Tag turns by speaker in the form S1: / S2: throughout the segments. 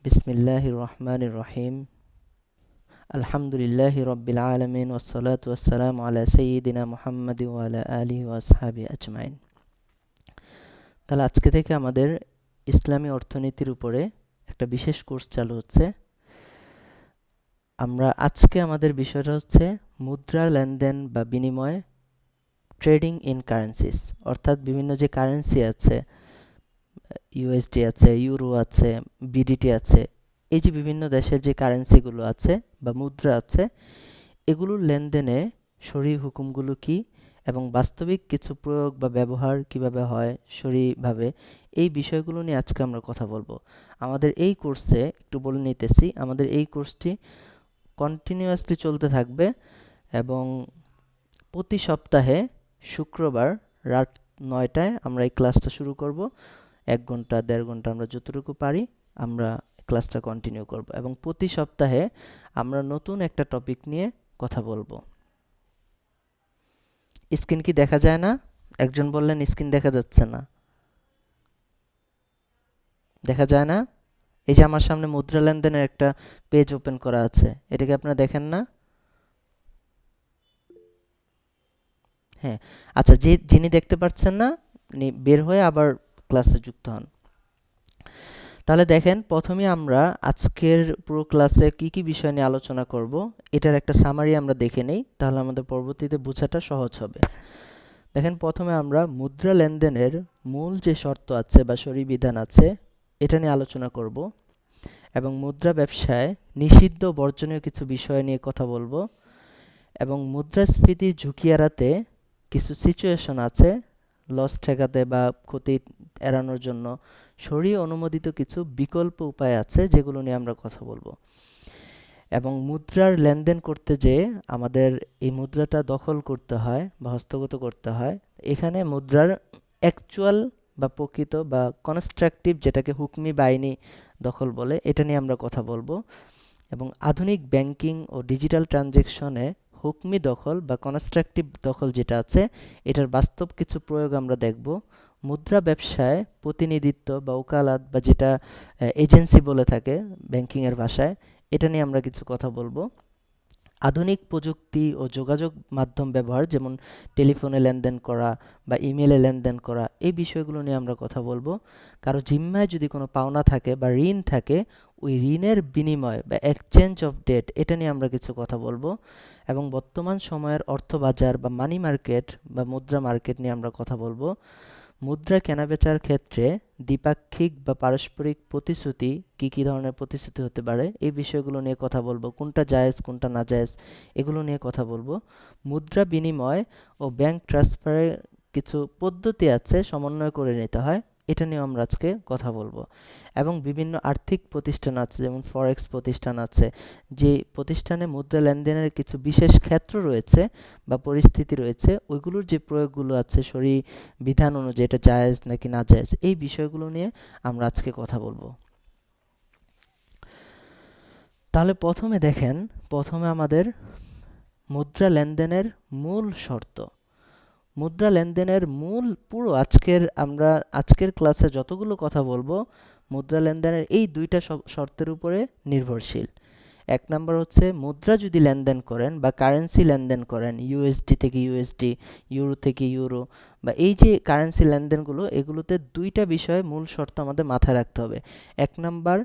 S1: বিসমিল্লাহির রহমানির রহিম। আলহামদুলিল্লাহি রাব্বিল আলামিন ওয়াসসালাতু ওয়াসসালামু আলা সাইয়্যিদিনা মুহাম্মাদিন ওয়া আলা আলিহি ওয়া আসহাবিহি আজমাইন। তাহলে আজকে থেকে আমাদের ইসলামী অর্থনীতির উপরে একটা বিশেষ কোর্স চালু হচ্ছে। আজকে আমাদের বিষয়টা হচ্ছে মুদ্রা লেনদেন বা বিনিময়, ট্রেডিং ইন কারেন্সিস, অর্থাৎ বিভিন্ন যে কারেন্সি আছে, ইউএসডি আছে, ইউরো আছে, বিডিটি আছে, এই যে বিভিন্ন দেশের যে কারেন্সিগুলো আছে বা মুদ্রা আছে, এগুলোর লেনদেনে শরঈ হুকুমগুলো কি এবং বাস্তবিক কিছু প্রয়োগ বা ব্যবহার কিভাবে হয় শরীভাবে, এই বিষয়গুলো নিয়ে আজকে আমরা কথা বলবো। আমাদের এই কোর্সে একটু বলে নিতেছি, আমাদের এই কোর্সটি কন্টিনিউয়াসলি চলতে থাকবে এবং প্রতি সপ্তাহে শুক্রবার রাত 9টায় আমরা এই ক্লাসটা শুরু করব। 1 ঘন্টা 1.5 ঘন্টা আমরা যতটুকু পারি আমরা ক্লাসটা কন্টিনিউ করব এবং প্রতি সপ্তাহে আমরা নতুন একটা টপিক নিয়ে কথা বলবো। স্ক্রিন কি দেখা যায় না? একজন বললেন স্ক্রিন দেখা যাচ্ছে না। দেখা যায় না? এই যে আমার সামনে মুদ্রা লেনদেনের একটা পেজ ওপেন করা আছে, এটাকে আপনারা দেখেন না? হ্যাঁ, আচ্ছা, যিনি দেখতে পাচ্ছেন না উনি বের হয়ে আবার ক্লাসে যুক্ত হন। তাহলে দেখেন, প্রথমে আমরা আজকের পুরো ক্লাসে কি কি বিষয় নিয়ে আলোচনা করব এটার একটা সামারি আমরা দেখে নেই, তাহলে আমাদের পরবর্তীতে বোঝাটা সহজ হবে। দেখেন, প্রথমে আমরা মুদ্রা লেনদেনের মূল যে শর্ত আছে বা শরীবিধান আছে এটা নিয়ে আলোচনা করব এবং মুদ্রা ব্যবসায় নিষিদ্ধ বর্জনীয় কিছু বিষয় নিয়ে কথা বলবো এবং মুদ্রাস্ফীতির ঝুঁকি এড়াতে কিছু সিচুয়েশন আছে, লস ঠেকাতে বা ক্ষতি এড়ানোর জন্য শরীয় অনুমোদিত কিছু বিকল্প উপায় আছে যেগুলো নিয়ে আমরা কথা বলবো। এবং মুদ্রার লেনদেন করতে যেয়ে আমাদের এই মুদ্রাটা দখল করতে হয় বা হস্তগত করতে হয়, এখানে মুদ্রার অ্যাকচুয়াল বা প্রকৃত বা কনস্ট্রাকটিভ, যেটাকে হুকমি বা আইনি দখল বলে, এটা নিয়ে আমরা কথা বলবো। এবং আধুনিক ব্যাংকিং ও ডিজিটাল ট্রানজ্যাকশনে হুকমি দখল বা কনস্ট্রাকটিভ দখল যেটা আছে এটার বাস্তব কিছু প্রয়োগ আমরা দেখব। মুদ্রা ব্যবসায় প্রতিনিধিত্ব বা ওকালাত বা যেটা এজেন্সি বলে থাকে ব্যাংকিংয়ের ভাষায়, এটা নিয়ে আমরা কিছু কথা বলবো। আধুনিক প্রযুক্তি ও যোগাযোগ মাধ্যম ব্যবহার, যেমন টেলিফোনে লেনদেন করা বা ইমেলে লেনদেন করা, এই বিষয়গুলো নিয়ে আমরা কথা বলবো। কারো জিম্মায় যদি কোনো পাওনা থাকে বা ঋণ থাকে, ওই ঋণের বিনিময় বা এক্সচেঞ্জ অফ ডেট, এটা নিয়ে আমরা কিছু কথা বলবো। এবং বর্তমান সময়ের অর্থবাজার বা মানি মার্কেট বা মুদ্রা মার্কেট নিয়ে আমরা কথা বলবো। মুদ্রা কেনাবেচার ক্ষেত্রে দ্বিপাক্ষিক বা পারস্পরিক প্রতিশ্রুতি, কী কী ধরনের প্রতিশ্রুতি হতে পারে, এই বিষয়গুলো নিয়ে কথা বলবো। কোনটা জায়েজ কোনটা না জায়েজ, এগুলো নিয়ে কথা বলবো। মুদ্রা বিনিময় ও ব্যাংক ট্রান্সফারের কিছু পদ্ধতি আছে, সমন্বয় করে নিতে হয়, এটা নিয়ে আমরা আজকে কথা বলবো। এবং বিভিন্ন আর্থিক প্রতিষ্ঠান আছে, যেমন ফরেক্স প্রতিষ্ঠান আছে, যে প্রতিষ্ঠানে মুদ্রা লেনদেনের কিছু বিশেষ ক্ষেত্র রয়েছে বা পরিস্থিতি রয়েছে, ওইগুলোর যে প্রয়োগগুলো আছে শরী বিধান অনুযায়ী, এটা জায়েজ নাকি না জায়েজ, এই বিষয়গুলো নিয়ে আমরা আজকে কথা বলবো। তাহলে প্রথমে দেখেন, প্রথমে আমাদের মুদ্রা লেনদেনের মূল শর্ত। মুদ্রা লেনদেনের মূল পুরো আজকের ক্লাসে যতগুলো কথা বলবো, মুদ্রা লেনদেনের এই দুইটা শর্তের উপরে নির্ভরশীল। 1 নম্বর হচ্ছে, মুদ্রা যদি লেনদেন করেন বা কারেন্সি লেনদেন করেন, ইউএসডি থেকে ইউএসডি, ইউরো থেকে ইউরো, বা এই যে কারেন্সি লেনদেনগুলো, এগুলোতে দুইটা বিষয়ে মূল শর্ত আমাদের মাথায় রাখতে হবে। 1 নম্বর,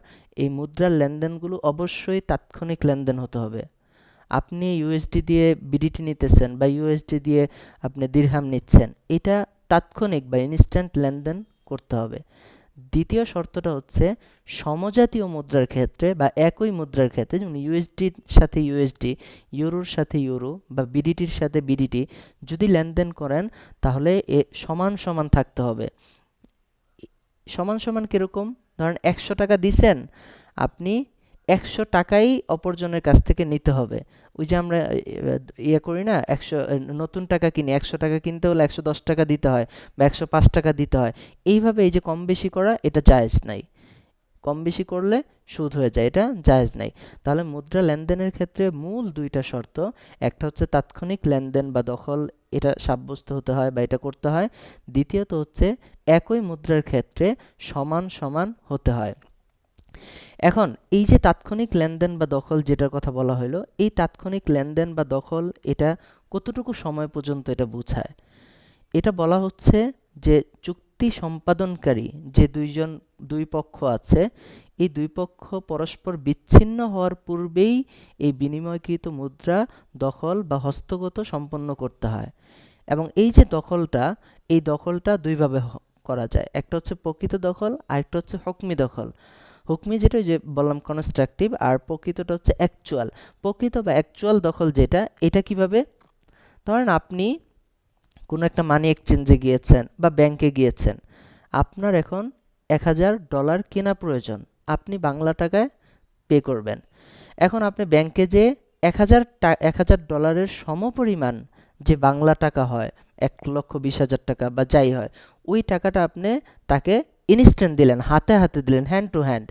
S1: এই মুদ্রার লেনদেনগুলো অবশ্যই তাৎক্ষণিক লেনদেন হতে হবে। আপনি ইউএসডি দিয়ে বিডিটি নিতেছেন বা ইউএসডি দিয়ে আপনি দিরহাম নিচ্ছেন, এটা তাৎক্ষণিক বা ইনস্ট্যান্ট লেনদেন করতে হবে। দ্বিতীয় শর্তটা হচ্ছে, সমজাতীয় মুদ্রার ক্ষেত্রে বা একই মুদ্রার ক্ষেত্রে, যেমন ইউএসডির সাথে ইউএসডি, ইউরোর সাথে ইউরো বা বিডিটির সাথে বিডিটি যদি লেনদেন করেন, তাহলে সমান সমান থাকতে হবে। সমান সমান কীরকম? ধরেন 100 টাকা দিছেন, আপনি 100 টাকাই অপরজনের কাছ থেকে নিতে হবে। ওই যে আমরা করি না, নতুন টাকা কিনি, 100 টাকা কিনতে হলে 110 টাকা দিতে হয় বা 105 টাকা দিতে হয়। এইভাবে এই যে কম বেশি করা, এটা জায়েজ নাই। কম বেশি করলে সুদ হয়ে যায়, এটা জায়েজ নাই। তাহলে মুদ্রা লেনদেনের ক্ষেত্রে মূল দুইটা শর্ত, একটা হচ্ছে তাৎক্ষণিক লেনদেন বা দখল, এটা সাব্যস্ত হতে হয় বা এটা করতে হয়। দ্বিতীয়ত হচ্ছে, একই মুদ্রার ক্ষেত্রে সমান সমান হতে হয়। এখন এই যে তাৎক্ষণিক লেনদেন বা দখল যেটার কথা বলা হলো, এই তাৎক্ষণিক লেনদেন বা দখল এটা কতটুকু সময় পর্যন্ত এটা বোঝায়? এটা বলা হচ্ছে যে চুক্তি সম্পাদনকারী যে দুই পক্ষ আছে, এই দুই পক্ষ পরস্পর বিচ্ছিন্ন হওয়ার পূর্বেই এই বিনিময়কৃত মুদ্রা দখল বা হস্তগত সম্পন্ন করতে হয়। এবং এই যে দখলটা, এই দখলটা দুইভাবে করা যায়। একটা হচ্ছে প্রকৃত দখল, আরেকটা হচ্ছে হুকমি দখল। হুকমি যেটা ওই যে বললাম কনস্ট্রাকটিভ, আর প্রকৃতটা হচ্ছে অ্যাকচুয়াল। প্রকৃত বা অ্যাকচুয়াল দখল যেটা, এটা কিভাবে? ধরেন আপনি কোনো একটা মানি এক্সচেঞ্জে গিয়েছেন বা ব্যাংকে গিয়েছেন, আপনার এখন $1000 কেনা প্রয়োজন, আপনি বাংলা টাকায় পে করবেন। এখন আপনি ব্যাংকে যে 1000 ডলারের সমপরিমাণ যে বাংলা টাকা হয়, 1,20,000 টাকা বা যাই হয়, ওই টাকাটা আপনি তাকে ইনস্ট্যান্ট দিলেন, হাতে হাতে দিলেন, হ্যান্ড টু হ্যান্ড।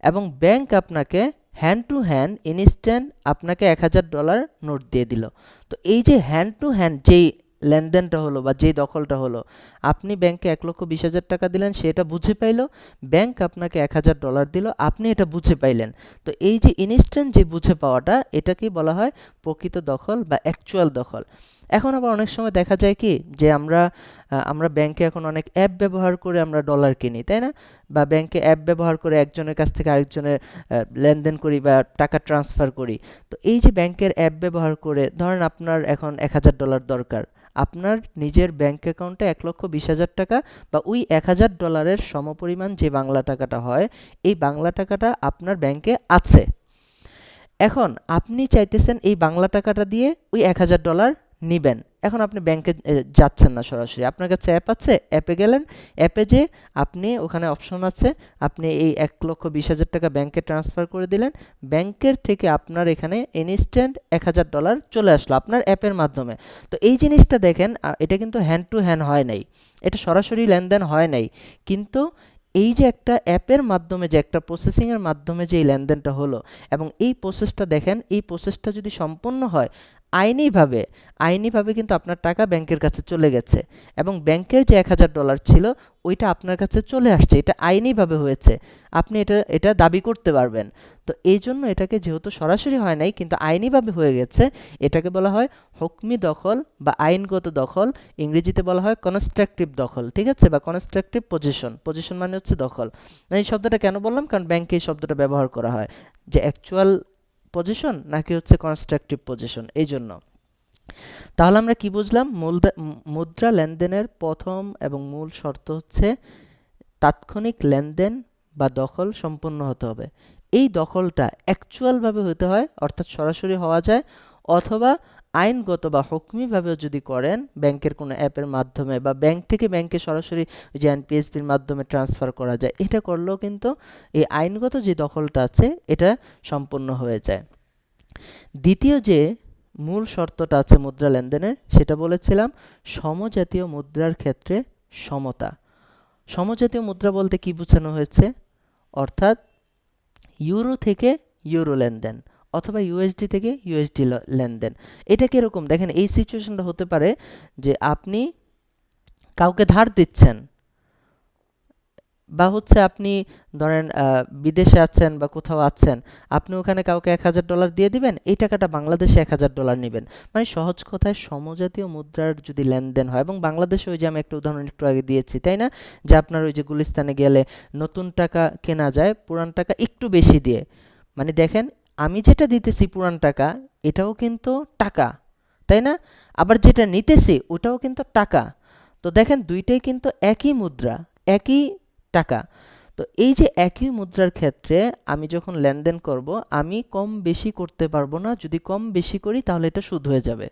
S1: এবং ব্যাংক আপনাকে হ্যান্ড টু হ্যান্ড ইনস্ট্যান্ট আপনাকে $1000 নোট দিয়ে দিল। তো এই যে হ্যান্ড টু হ্যান্ড যেই লেনদেনটা হলো বা যেই দখলটা হলো, আপনি ব্যাংকে 1,20,000 টাকা দিলেন, সে এটা বুঝে পাইলো, ব্যাংক আপনাকে $1000 দিল, আপনি এটা বুঝে পাইলেন। তো এই যে ইনস্ট্যান্ট যে বুঝে পাওয়াটা, এটাকেই বলা হয় প্রকৃত দখল বা অ্যাকচুয়াল দখল। এখন আবার অনেক সময় দেখা যায় কি যে আমরা ব্যাংকে এখন অনেক অ্যাপ ব্যবহার করে আমরা ডলার কিনি, তাই না? বা ব্যাংকে অ্যাপ ব্যবহার করে একজনের কাছ থেকে আরেকজনের লেনদেন করি বা টাকা ট্রান্সফার করি। তো এই যে ব্যাংকের অ্যাপ ব্যবহার করে, ধরেন আপনার এখন $1000 দরকার, আপনার নিজের ব্যাংক অ্যাকাউন্টে 1,20,000 টাকা বা ওই $1000 সমপরিমাণ যে বাংলা টাকাটা হয়, এই বাংলা টাকাটা আপনার ব্যাংকে আছে। এখন আপনি চাইতেছেন এই বাংলা টাকাটা দিয়ে ওই $1000 নিবেন। এখন আপনি ব্যাংকে যাচ্ছেন না সরাসরি, আপনার কাছে অ্যাপ আছে, অ্যাপে গেলেন, অ্যাপে যে আপনি ওখানে অপশন আছে, আপনি এই 1,20,000 টাকা ব্যাংকে ট্রান্সফার করে দিলেন, ব্যাংকের থেকে আপনার এখানে ইনস্ট্যান্ট $1000 চলে আসলো আপনার অ্যাপের মাধ্যমে। তো এই জিনিসটা দেখেন, এটা কিন্তু হ্যান্ড টু হ্যান্ড হয় নাই, এটা সরাসরি লেনদেন হয় নাই, কিন্তু এই যে একটা অ্যাপের মাধ্যমে যে একটা প্রসেসিংয়ের মাধ্যমে যে এই লেনদেনটা হলো, এবং এই প্রসেসটা দেখেন, এই প্রসেসটা যদি সম্পন্ন হয় আইনিভাবে, আইনিভাবে কিন্তু আপনার টাকা ব্যাংকের কাছে চলে গেছে, এবং ব্যাংকের যে $1000 ছিল ওইটা আপনার কাছে চলে আসছে, এটা আইনিভাবে হয়েছে, আপনি এটা এটা দাবি করতে পারবেন। তো এই জন্য এটাকে যেহেতু সরাসরি হয় নাই কিন্তু আইনিভাবে হয়ে গেছে, এটাকে বলা হয় হুকমি দখল বা আইনগত দখল। ইংরেজিতে বলা হয় কনস্ট্রাকটিভ দখল, ঠিক আছে, বা কনস্ট্রাকটিভ পজিশন। পজিশন মানে হচ্ছে দখল। এই শব্দটা কেন বললাম? কারণ ব্যাংকে এই শব্দটা ব্যবহার করা হয়, যে অ্যাকচুয়াল পজিশন নাকি হচ্ছে কনস্ট্রাকটিভ পজিশন, এই জন্য। তাহলে আমরা কি বুঝলাম? মুদ্রা লেনদেনের প্রথম এবং মূল শর্ত হচ্ছে তাৎক্ষণিক লেনদেন বা দখল সম্পন্ন হতে হবে। এই দখলটা অ্যাকচুয়ালভাবে হতে হয়, অর্থাৎ সরাসরি হওয়া যায়, অথবা আইনগত বা হুকমিভাবেও যদি করেন ব্যাংকের কোনো অ্যাপের মাধ্যমে বা ব্যাংক থেকে ব্যাংকে সরাসরি যে এনপিএসবির মাধ্যমে ট্রান্সফার করা যায়, এটা করলেও কিন্তু এই আইনগত যে দখলটা আছে এটা সম্পন্ন হয়ে যায়। দ্বিতীয় যে মূল শর্তটা আছে মুদ্রা লেনদেনের, সেটা বলেছিলাম সমজাতীয় মুদ্রার ক্ষেত্রে সমতা। সমজাতীয় মুদ্রা বলতে কি বোঝানো হয়েছে? অর্থাৎ ইউরো থেকে ইউরো লেনদেন অথবা ইউএসডি থেকে ইউএসডি লেনদেন। এটা কীরকম দেখেন, এই সিচুয়েশনটা হতে পারে যে আপনি কাউকে ধার দিচ্ছেন, বা হচ্ছে আপনি ধরেন বিদেশে আছেন বা কোথাও আছেন, আপনি ওখানে কাউকে $1000 দিয়ে দিবেন, এই টাকাটা বাংলাদেশে $1000 নেবেন। মানে সহজ কথায় সমজাতীয় মুদ্রার যদি লেনদেন হয়, এবং বাংলাদেশে ওই যে আমি একটা উদাহরণ একটু আগে দিয়েছি, তাই না, যে আপনার ওই যে গুলিস্তানে গেলে নতুন টাকা কেনা যায় পুরান টাকা একটু বেশি দিয়ে। মানে দেখেন, আমি যেটা দিতেছি পুরান টাকা, এটাও কিন্তু টাকা, তাই না? আবার যেটা নিতেছি ওটাও কিন্তু টাকা। তো দেখেন দুইটাই কিন্তু একই মুদ্রা, একই টাকা। তো এই যে একই মুদ্রার ক্ষেত্রে আমি যখন লেনদেন করব, আমি কম বেশি করতে পারবো না। যদি কম বেশি করি তাহলে এটা সুদ হয়ে যাবে।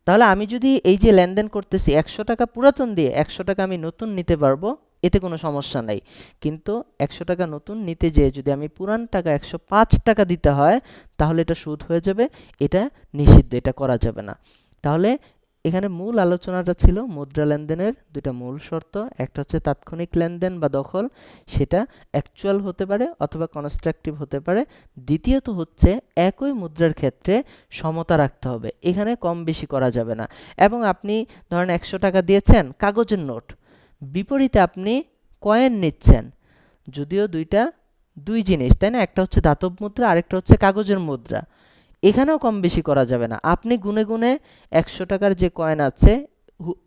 S1: তাহলে আমি যদি এই যে লেনদেন করতেছি 100 টাকা পুরাতন দিয়ে 100 টাকা আমি নতুন নিতে পারবো, এতে কোনো সমস্যা নাই। কিন্তু 100 টাকা নতুন নিতে যেয়ে যদি আমি পুরান টাকা 105 টাকা দিতে হয়, তাহলে এটা সুদ হয়ে যাবে, এটা নিষিদ্ধ, এটা করা যাবে না। তাহলে এখানে মূল আলোচনাটা ছিল মুদ্রা লেনদেনের দুইটা মূল শর্ত। একটা হচ্ছে তাৎক্ষণিক লেনদেন বা দখল, সেটা অ্যাকচুয়াল হতে পারে অথবা কনস্ট্রাকটিভ হতে পারে। দ্বিতীয়ত হচ্ছে একই মুদ্রার ক্ষেত্রে সমতা রাখতে হবে, এখানে কম বেশি করা যাবে না। এবং আপনি ধরেন 100 টাকা দিয়েছেন কাগজের নোট, বিপরীতে আপনি কয়েন নিচ্ছেন, যদিও দুইটা দুই জিনিস, তাই না? একটা হচ্ছে ধাতব মুদ্রা, আরেকটা হচ্ছে কাগজের মুদ্রা। এখানেও কম বেশি করা যাবে না। আপনি গুনে গুনে 100 টাকার যে কয়েন আছে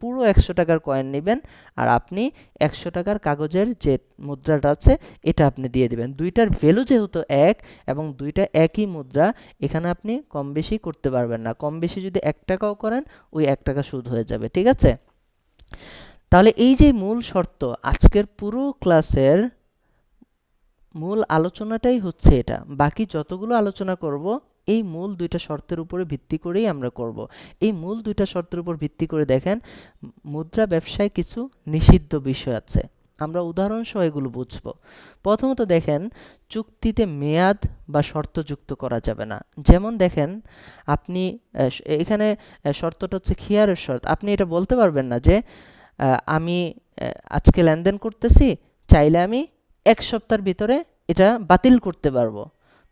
S1: পুরো 100 টাকার কয়েন নেবেন, আর আপনি 100 টাকার কাগজের যে মুদ্রাটা আছে এটা আপনি দিয়ে দিবেন। দুইটার ভ্যালু যেহেতু এক এবং দুইটা একই মুদ্রা, এখানে আপনি কম বেশি করতে পারবেন না। কম বেশি যদি 1 টাকাও করেন, ওই 1 টাকা সুদ হয়ে যাবে, ঠিক আছে? তাহলে এই যে মূল শর্ত, আজকের পুরো ক্লাসের মূল আলোচনাটাই হচ্ছে এটা। বাকি যতগুলো আলোচনা করব এই মূল দুইটা শর্তের উপরে ভিত্তি করেই আমরা করব। এই মূল দুইটা শর্তের উপর ভিত্তি করে দেখেন মুদ্রা ব্যবসায় কিছু নিষিদ্ধ বিষয় আছে। আমরা উদাহরণসহ এগুলো বুঝব। প্রথমত দেখেন, চুক্তিতে মেয়াদ বা শর্ত যুক্ত করা যাবে না। যেমন দেখেন, আপনি এখানে শর্তটা হচ্ছে খিয়ারের শর্ত। আপনি এটা বলতে পারবেন না যে আমি আজকে লেনদেন করতেছি, চাইলে আমি 1 সপ্তাহের ভিতরে এটা বাতিল করতে পারবো।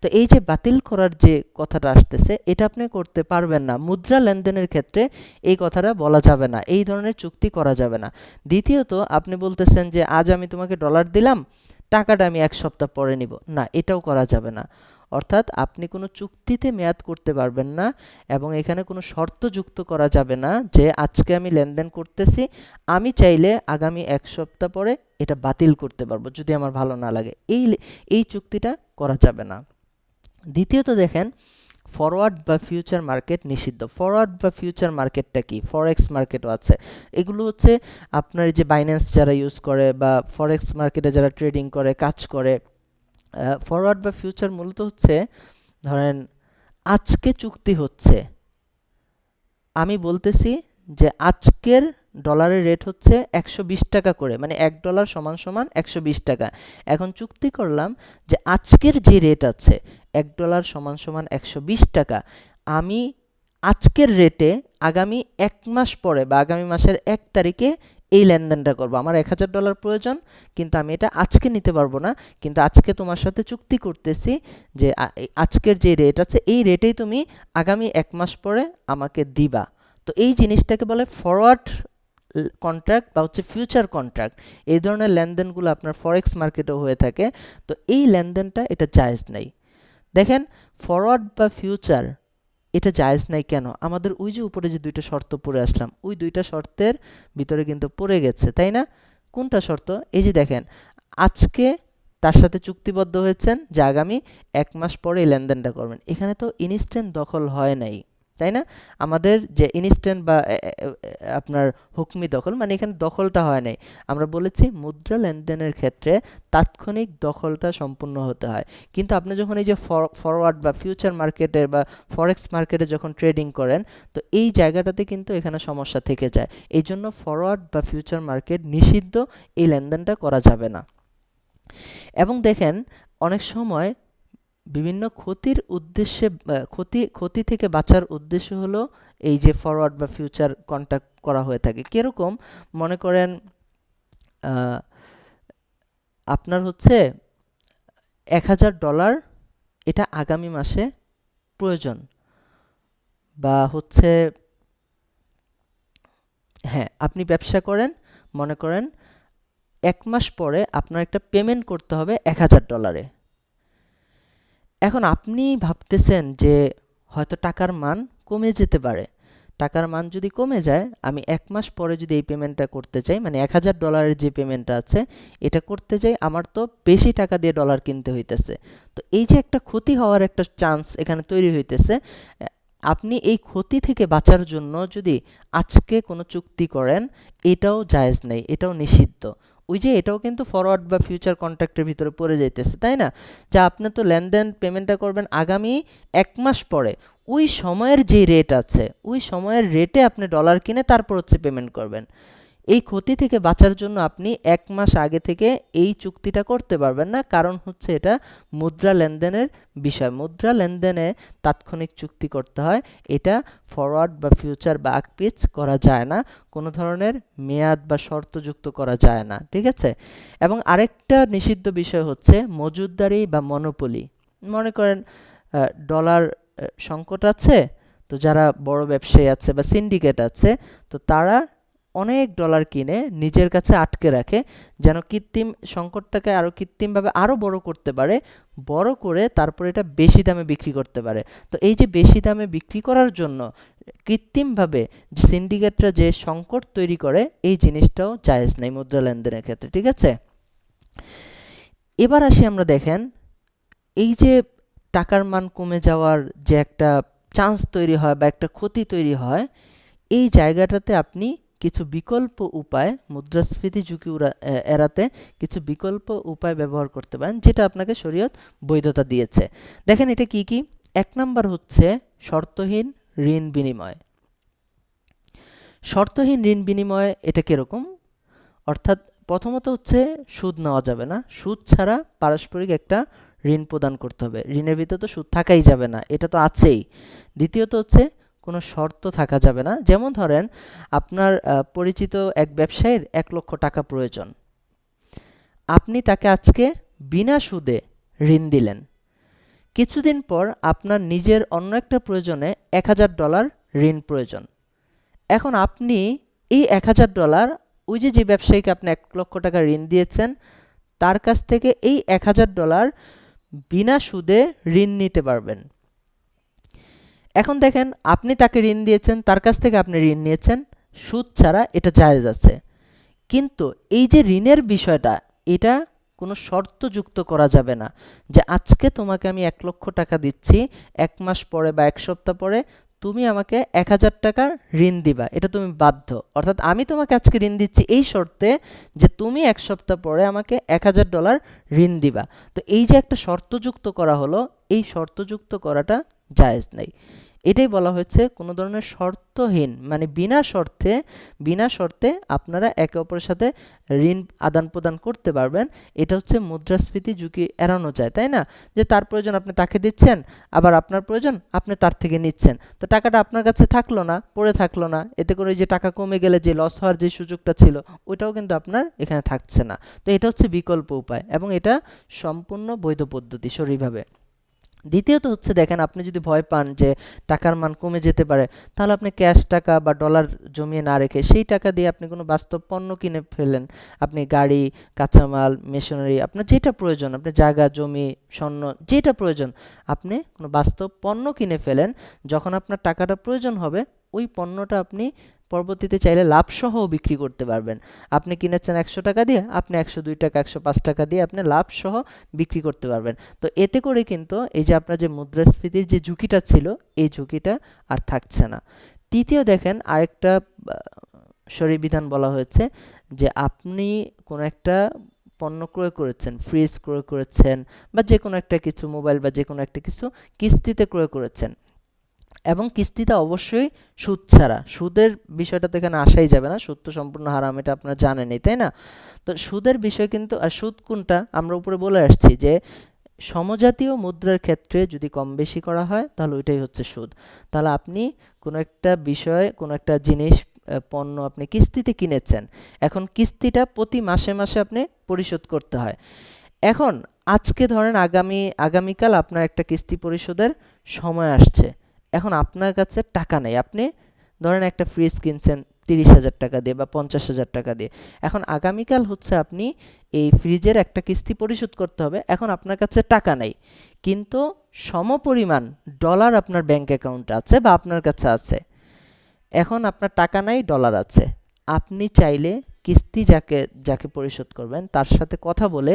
S1: তো এই যে বাতিল করার যে কথাটা আসতেছে, এটা আপনি করতে পারবেন না। মুদ্রা লেনদেনের ক্ষেত্রে এই কথাটা বলা যাবে না, এই ধরনের চুক্তি করা যাবে না। দ্বিতীয়ত, আপনি বলতেছেন যে আজ আমি তোমাকে ডলার দিলাম, টাকাটা আমি 1 সপ্তাহ পরে নিব, না, এটাও করা যাবে না। অর্থাৎ আপনি কোনো চুক্তিতে মেয়াদ করতে পারবেন না এবং এখানে কোনো শর্ত যুক্ত করা যাবে না যে আজকে আমি লেনদেন করতেছি, আমি চাইলে আগামী 1 সপ্তাহ পরে এটা বাতিল করতে পারবো যদি আমার ভালো না লাগে। এই চুক্তিটা করা যাবে না। দ্বিতীয়ত দেখেন, ফরওয়ার্ড বা ফিউচার মার্কেট নিষিদ্ধ। ফরওয়ার্ড বা ফিউচার মার্কেটটা কি? ফরেক্স মার্কেটও আছে। এগুলো হচ্ছে আপনার যে বাইন্যান্স যারা ইউজ করে বা ফরেক্স মার্কেটে যারা ট্রেডিং করে, কাজ করে। ফরওয়ার্ড বা ফিউচার মূলত হচ্ছে, ধরেন আজকে চুক্তি হচ্ছে, আমি বলতেছি যে আজকের ডলারের রেট হচ্ছে 120 টাকা করে, মানে $1 = 120 টাকা। এখন চুক্তি করলাম যে আজকের যে রেট আছে $1 = 120 টাকা, আমি আজকের রেটে আগামী 1 মাস পরে বা আগামী মাসের 1 তারিখে এই লেনদেনটা করবো। আমার $1000 প্রয়োজন, কিন্তু আমি এটা আজকে নিতে পারবো না, কিন্তু আজকে তোমার সাথে চুক্তি করতেছি যে আজকের যে রেট আছে এই রেটেই তুমি আগামী 1 মাস পরে আমাকে দিবা। তো এই জিনিসটাকে বলে ফরওয়ার্ড কন্ট্রাক্ট বা হচ্ছে ফিউচার কন্ট্রাক্ট। এই ধরনের লেনদেনগুলো আপনার ফরেক্স মার্কেটেও হয়ে থাকে। তো এই লেনদেনটা এটা জায়েজ নাই। দেখেন, ফরওয়ার্ড বা ফিউচার এটা জায়েজ নাই কেন? আমাদের ওই যে উপরে যে দুইটা শর্ত পড়ে আসলাম, ওই দুইটা শর্তের ভিতরে কিন্তু পড়ে গেছে, তাই না? কোনটা শর্ত? এই যে দেখেন, আজকে তার সাথে চুক্তিবদ্ধ হয়েছেন যে আগামী 1 মাস পরে এই লেনদেনটা করবেন। এখানে তো ইনস্ট্যান্ট দখল হয় নাই, তাই না? আমাদের যে ইনস্ট্যান্ট বা আপনার হুকমি দখল, মানে এখানে দখলটা হয় নাই। আমরা বলেছি মুদ্রা লেনদেনের ক্ষেত্রে তাৎক্ষণিক দখলটা সম্পূর্ণ হতে হয়। কিন্তু আপনি যখন এই যে ফরওয়ার্ড বা ফিউচার মার্কেটে বা ফরেক্স মার্কেটে যখন ট্রেডিং করেন, তো এই জায়গাটাতে কিন্তু এখানে সমস্যা থেকে যায়। এই জন্য ফরওয়ার্ড বা ফিউচার মার্কেট নিষিদ্ধ, এই লেনদেনটা করা যাবে না। এবং দেখেন, অনেক সময় বিভিন্ন ক্ষতির উদ্দেশ্যে ক্ষতি থেকে বাঁচার উদ্দেশ্য হলো এই যে ফরওয়ার্ড বা ফিউচার কন্ট্রাক্ট করা হয়ে থাকে। কিরকম? মনে করেন আপনার হচ্ছে $1000 এটা আগামী মাসে প্রয়োজন, বা হচ্ছে হ্যাঁ, আপনি ব্যবসা করেন, মনে করেন 1 মাস পরে আপনার একটা পেমেন্ট করতে হবে $1000। এখন আপনি ভাবতেছেন যে হয়তো টাকার মান কমে যেতে পারে। টাকার মান যদি কমে যায়, আমি 1 মাস পরে যদি এই পেমেন্টটা করতে চাই, মানে $1000 যে পেমেন্টটা আছে এটা করতে চাই, আমার তো বেশি টাকা দিয়ে ডলার কিনতে হইতেছে। তো এই যে একটা ক্ষতি হওয়ার একটা চান্স এখানে তৈরি হইতেছে, আপনি এই ক্ষতি থেকে বাঁচার জন্য যদি আজকে কোনো চুক্তি করেন, এটাও জায়েজ নেই, এটাও নিষিদ্ধ। ওই যে এটাও কিন্তু ফরওয়ার্ড বা ফিউচার কন্ট্রাক্টের ভিতরে পড়ে যাইতেছে, তাই না? যা আপনি তো লেনদেন পেমেন্টটা করবেন আগামী 1 মাস পরে, ওই সময়ের যে রেট আছে ওই সময়ের রেটে আপনি ডলার কিনে তারপর হচ্ছে পেমেন্ট করবেন। এই ক্ষতি থেকে বাঁচার জন্য আপনি 1 মাস আগে থেকে এই চুক্তিটা করতে পারবেন না, কারণ হচ্ছে এটা মুদ্রা লেনদেনের বিষয়। মুদ্রা লেনদেনে তাৎক্ষণিক চুক্তি করতে হয়, এটা ফরওয়ার্ড বা ফিউচার বা আকপিচ করা যায় না, কোনো ধরনের মেয়াদ বা শর্ত যুক্ত করা যায় না, ঠিক আছে? এবং আরেকটা নিষিদ্ধ বিষয় হচ্ছে মজুতদারি বা মনোপলি। মনে করেন ডলার সংকট আছে, তো যারা বড় ব্যবসায়ী আছে বা সিন্ডিকেট আছে, তো তারা অনেক ডলার কিনে নিজের কাছে আটকে রাখে, যেন কৃত্রিম সংকটটাকে আরও কৃত্রিমভাবে আরও বড় করতে পারে, বড় করে তারপর এটা বেশি দামে বিক্রি করতে পারে। তো এই যে বেশি দামে বিক্রি করার জন্য কৃত্রিমভাবে সিন্ডিকেটরা যে সংকট তৈরি করে, এই জিনিসটাও জায়েজ নেই মুদ্রা লেনদেনের ক্ষেত্রে, ঠিক আছে? এবার আসি আমরা, দেখেন এই যে টাকার মান কমে যাওয়ার যে একটা চান্স তৈরি হয় বা একটা ক্ষতি তৈরি হয়, এই জায়গাটাতে আপনি কিছু বিকল্প উপায়, মুদ্রাস্ফীতি ঝুঁকি এড়াতে কিছু বিকল্প উপায় ব্যবহার করতে পারেন, যেটা আপনাকে শরীয়ত বৈধতা দিয়েছে। দেখেন এটা কি কি। 1 নাম্বার হচ্ছে শর্তহীন ঋণ বিনিময়। শর্তহীন ঋণ বিনিময় এটা কিরকম? অর্থাৎ প্রথমত হচ্ছে সুদ নেওয়া যাবে না, সুদ ছাড়া পারস্পরিক একটা ঋণ প্রদান করতে হবে। ঋণের ভিতরে তো সুদ থাকাই যাবে না, এটা তো আছেই। দ্বিতীয়ত হচ্ছে কোনো শর্ত থাকা যাবে না। যেমন ধরেন আপনার পরিচিত এক ব্যবসায়ীর 1 লক্ষ টাকা প্রয়োজন, আপনি তাকে আজকে বিনা সুদে ঋণ দিলেন, কিছুদিন পর আপনার নিজের অন্য একটা প্রয়োজনে $1000 ঋণ প্রয়োজন। এখন আপনি এই $1000 ওই যে ব্যবসায়ীকে আপনি 1 লক্ষ টাকা ঋণ দিয়েছেন তার কাছ থেকে এই $1000 বিনা সুদে ঋণ নিতে পারবেন। এখন দেখেন আপনি তাকে ঋণ দিয়েছেন, তার কাছ থেকে আপনি ঋণ নিয়েছেন সুদ ছাড়া, এটা জায়েজ আছে। কিন্তু এই যে ঋণের বিষয়টা, এটা কোনো শর্ত যুক্ত করা যাবে না যে আজকে তোমাকে আমি 1 লক্ষ টাকা দিচ্ছি, 1 মাস পরে বা 1 সপ্তাহ পরে তুমি আমাকে 1000 টাকা ঋণ দিবা, এটা তুমি বাধ্য। অর্থাৎ আমি তোমাকে আজকে ঋণ দিচ্ছি এই শর্তে যে তুমি 1 সপ্তাহ পরে আমাকে $1000 ঋণ দিবা। তো এই যে একটা শর্ত যুক্ত করা হলো, এই শর্ত যুক্ত করাটা জায়েজ নাই। এটাই বলা হয়েছে কোনো ধরনের শর্তহীন, মানে বিনা শর্তে আপনারা একে অপরের সাথে ঋণ আদান প্রদান করতে পারবেন। এটা হচ্ছে মুদ্রাস্ফীতি ঝুঁকি এড়ানো যায়, তাই না? যে তার প্রয়োজন আপনি তাকে দিচ্ছেন, আবার আপনার প্রয়োজন আপনি তার থেকে নিচ্ছেন, তো টাকাটা আপনার কাছে থাকলো না, পড়ে থাকলো না, এতে করে যে টাকা কমে গেলে যে লস হওয়ার যে সুযোগটা ছিল ওইটাও কিন্তু আপনার এখানে থাকছে না। তো এটা হচ্ছে বিকল্প উপায় এবং এটা সম্পূর্ণ বৈধ পদ্ধতি শরীরভাবে। দ্বিতীয়ত হচ্ছে, দেখেন আপনি যদি ভয় পান যে টাকার মান কমে যেতে পারে, তাহলে আপনি ক্যাশ টাকা বা ডলার জমিয়ে না রেখে সেই টাকা দিয়ে আপনি কোনো বাস্তব পণ্য কিনে ফেলেন। আপনি গাড়ি, কাঁচামাল, মেশিনারি, আপনার যেটা প্রয়োজন, আপনার জায়গা, জমি, স্বর্ণ, যেটা প্রয়োজন আপনি কোনো বাস্তব পণ্য কিনে ফেলেন। যখন আপনার টাকাটা প্রয়োজন হবে ওই পণ্যটা আপনি পরবর্তীতে চাইলে লাভসহও বিক্রি করতে পারবেন। আপনি কিনেছেন 100 টাকা দিয়ে, আপনি 102 টাকা, 105 টাকা দিয়ে আপনি লাভসহ বিক্রি করতে পারবেন। তো এতে করে কিন্তু এই যে আপনার যে মুদ্রাস্ফীতির যে ঝুঁকিটা ছিল, এই ঝুঁকিটা আর থাকছে না। তৃতীয়, দেখেন আরেকটা শরীর বিধান বলা হয়েছে যে আপনি কোনো একটা পণ্য ক্রয় করেছেন, ফ্রিজ ক্রয় করেছেন বা যে কোনো একটা কিছু, মোবাইল বা যে কোনো একটা কিছু কিস্তিতে ক্রয় করেছেন, এবং কিস্তিতে অবশ্যই সুদ ছাড়া। সুদের বিষয়টা তো এখানে আসাই যাবে না, সুদ তো সম্পূর্ণ হারাম, এটা আপনারা জানেনই, তাই না? তো সুদের বিষয় কিন্তু, আর সুদ কোনটা আমরা উপরে বলে আসছি যে সমজাতীয় মুদ্রার ক্ষেত্রে যদি কম বেশি করা হয় তাহলে ওইটাই হচ্ছে সুদ। তাহলে আপনি কোনো একটা বিষয়, কোনো একটা জিনিস, পণ্য আপনি কিস্তিতে কিনেছেন, এখন কিস্তিটা প্রতি মাসে মাসে আপনি পরিশোধ করতে হয়। এখন আজকে ধরেন আগামীকাল আপনার একটা কিস্তি পরিশোধের সময় আসছে, এখন আপনার কাছে টাকা নেই, আপনি ধরেন একটা ফ্রিজ কিনছেন 30,000 টাকা দিয়ে বা 50,000 টাকা দিয়ে, এখন আগামীকাল হচ্ছে আপনি এই ফ্রিজের একটা কিস্তি পরিশোধ করতে হবে, এখন আপনার কাছে টাকা নেই, কিন্তু সমপরিমাণ ডলার আপনার ব্যাংক অ্যাকাউন্টে আছে বা আপনার কাছে আছে। এখন আপনার টাকা নাই, ডলার আছে, আপনি চাইলে কিস্তি যাকে যাকে পরিশোধ করবেন তার সাথে কথা বলে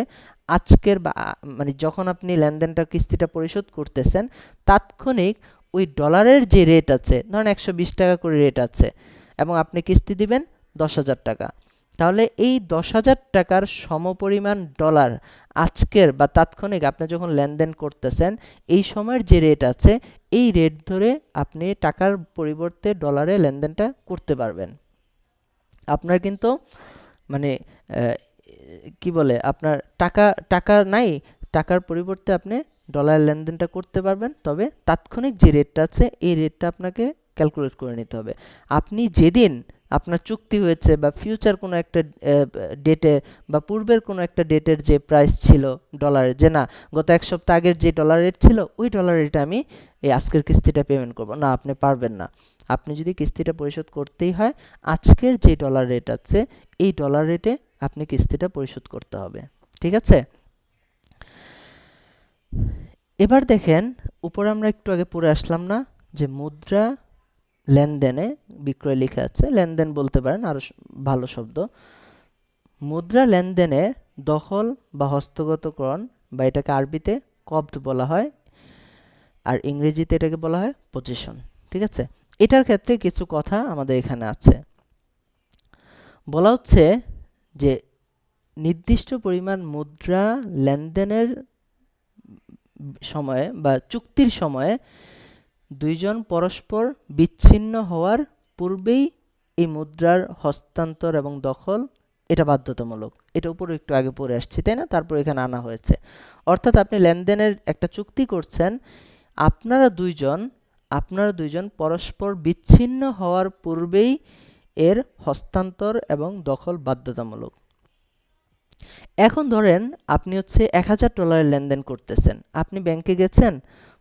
S1: আজকের বা মানে যখন আপনি লেনদেনটা কিস্তিটা পরিশোধ করতেছেন তাৎক্ষণিক ওই ডলারের যে রেট আছে, ধরেন 120 টাকা করে রেট আছে, এবং আপনি কিস্তি দিবেন 10,000 টাকা, তাহলে এই 10,000 টাকার সমপরিমাণ ডলার আজকের বা তাৎক্ষণিক আপনি যখন লেনদেন করতেছেন এই সময়ের যে রেট আছে এই রেট ধরে আপনি টাকার পরিবর্তে ডলারে লেনদেনটা করতে পারবেন। আপনার কিন্তু মানে কি বলে, আপনার টাকা টাকা নাই, টাকার পরিবর্তে আপনি ডলার লেনদেনটা করতে পারবেন, তবে তাৎক্ষণিক যে রেটটা আছে এই রেটটা আপনাকে ক্যালকুলেট করে নিতে হবে। আপনি যেদিন আপনার চুক্তি হয়েছে বা ফিউচার কোনো একটা ডেটে বা পূর্বের কোনো একটা ডেটের যে প্রাইস ছিল ডলারের, যে না গত এক সপ্তাহ আগের যে ডলার রেট ছিল ওই ডলার রেটে আমি এই আজকের কিস্তিটা পেমেন্ট করব, না আপনি পারবেন না। আপনি যদি কিস্তিটা পরিশোধ করতেই হয় আজকের যে ডলার রেট আছে এই ডলার রেটে আপনি কিস্তিটা পরিশোধ করতে হবে। ঠিক আছে? এবার দেখেন উপরে আমরা একটু আগে পড়ে আসলাম না যে মুদ্রা লেনদেনে বিক্রয় লেখা আছে, লেনদেন বলতে পারেন আরো ভালো শব্দ। মুদ্রা লেনদেনে দখল বা হস্তগতকরণ বা এটাকে আরবিতে কব্দ বলা হয় আর ইংরেজিতে এটাকে বলা হয় পজিশন। ঠিক আছে? এটার ক্ষেত্রে কিছু কথা আমাদের এখানে আছে। বলা হচ্ছে যে নির্দিষ্ট পরিমাণ মুদ্রা লেনদেনের সময়ে বা চুক্তির সময়ে দুইজন পরস্পর বিচ্ছিন্ন হওয়ার পূর্বেই এই মুদ্রার হস্তান্তর এবং দখল এটা বাধ্যতামূলক। এটা উপরে একটু আগে পড়ে আসছি, তাই না? তারপর এখানে আনা হয়েছে। অর্থাৎ আপনি লেনদেনের একটা চুক্তি করছেন, আপনারা দুইজন পরস্পর বিচ্ছিন্ন হওয়ার পূর্বেই এর হস্তান্তর এবং দখল বাধ্যতামূলক। এখন ধরেন আপনি হচ্ছে $1000 লেনদেন করতেছেন, আপনি ব্যাংকে গেছেন,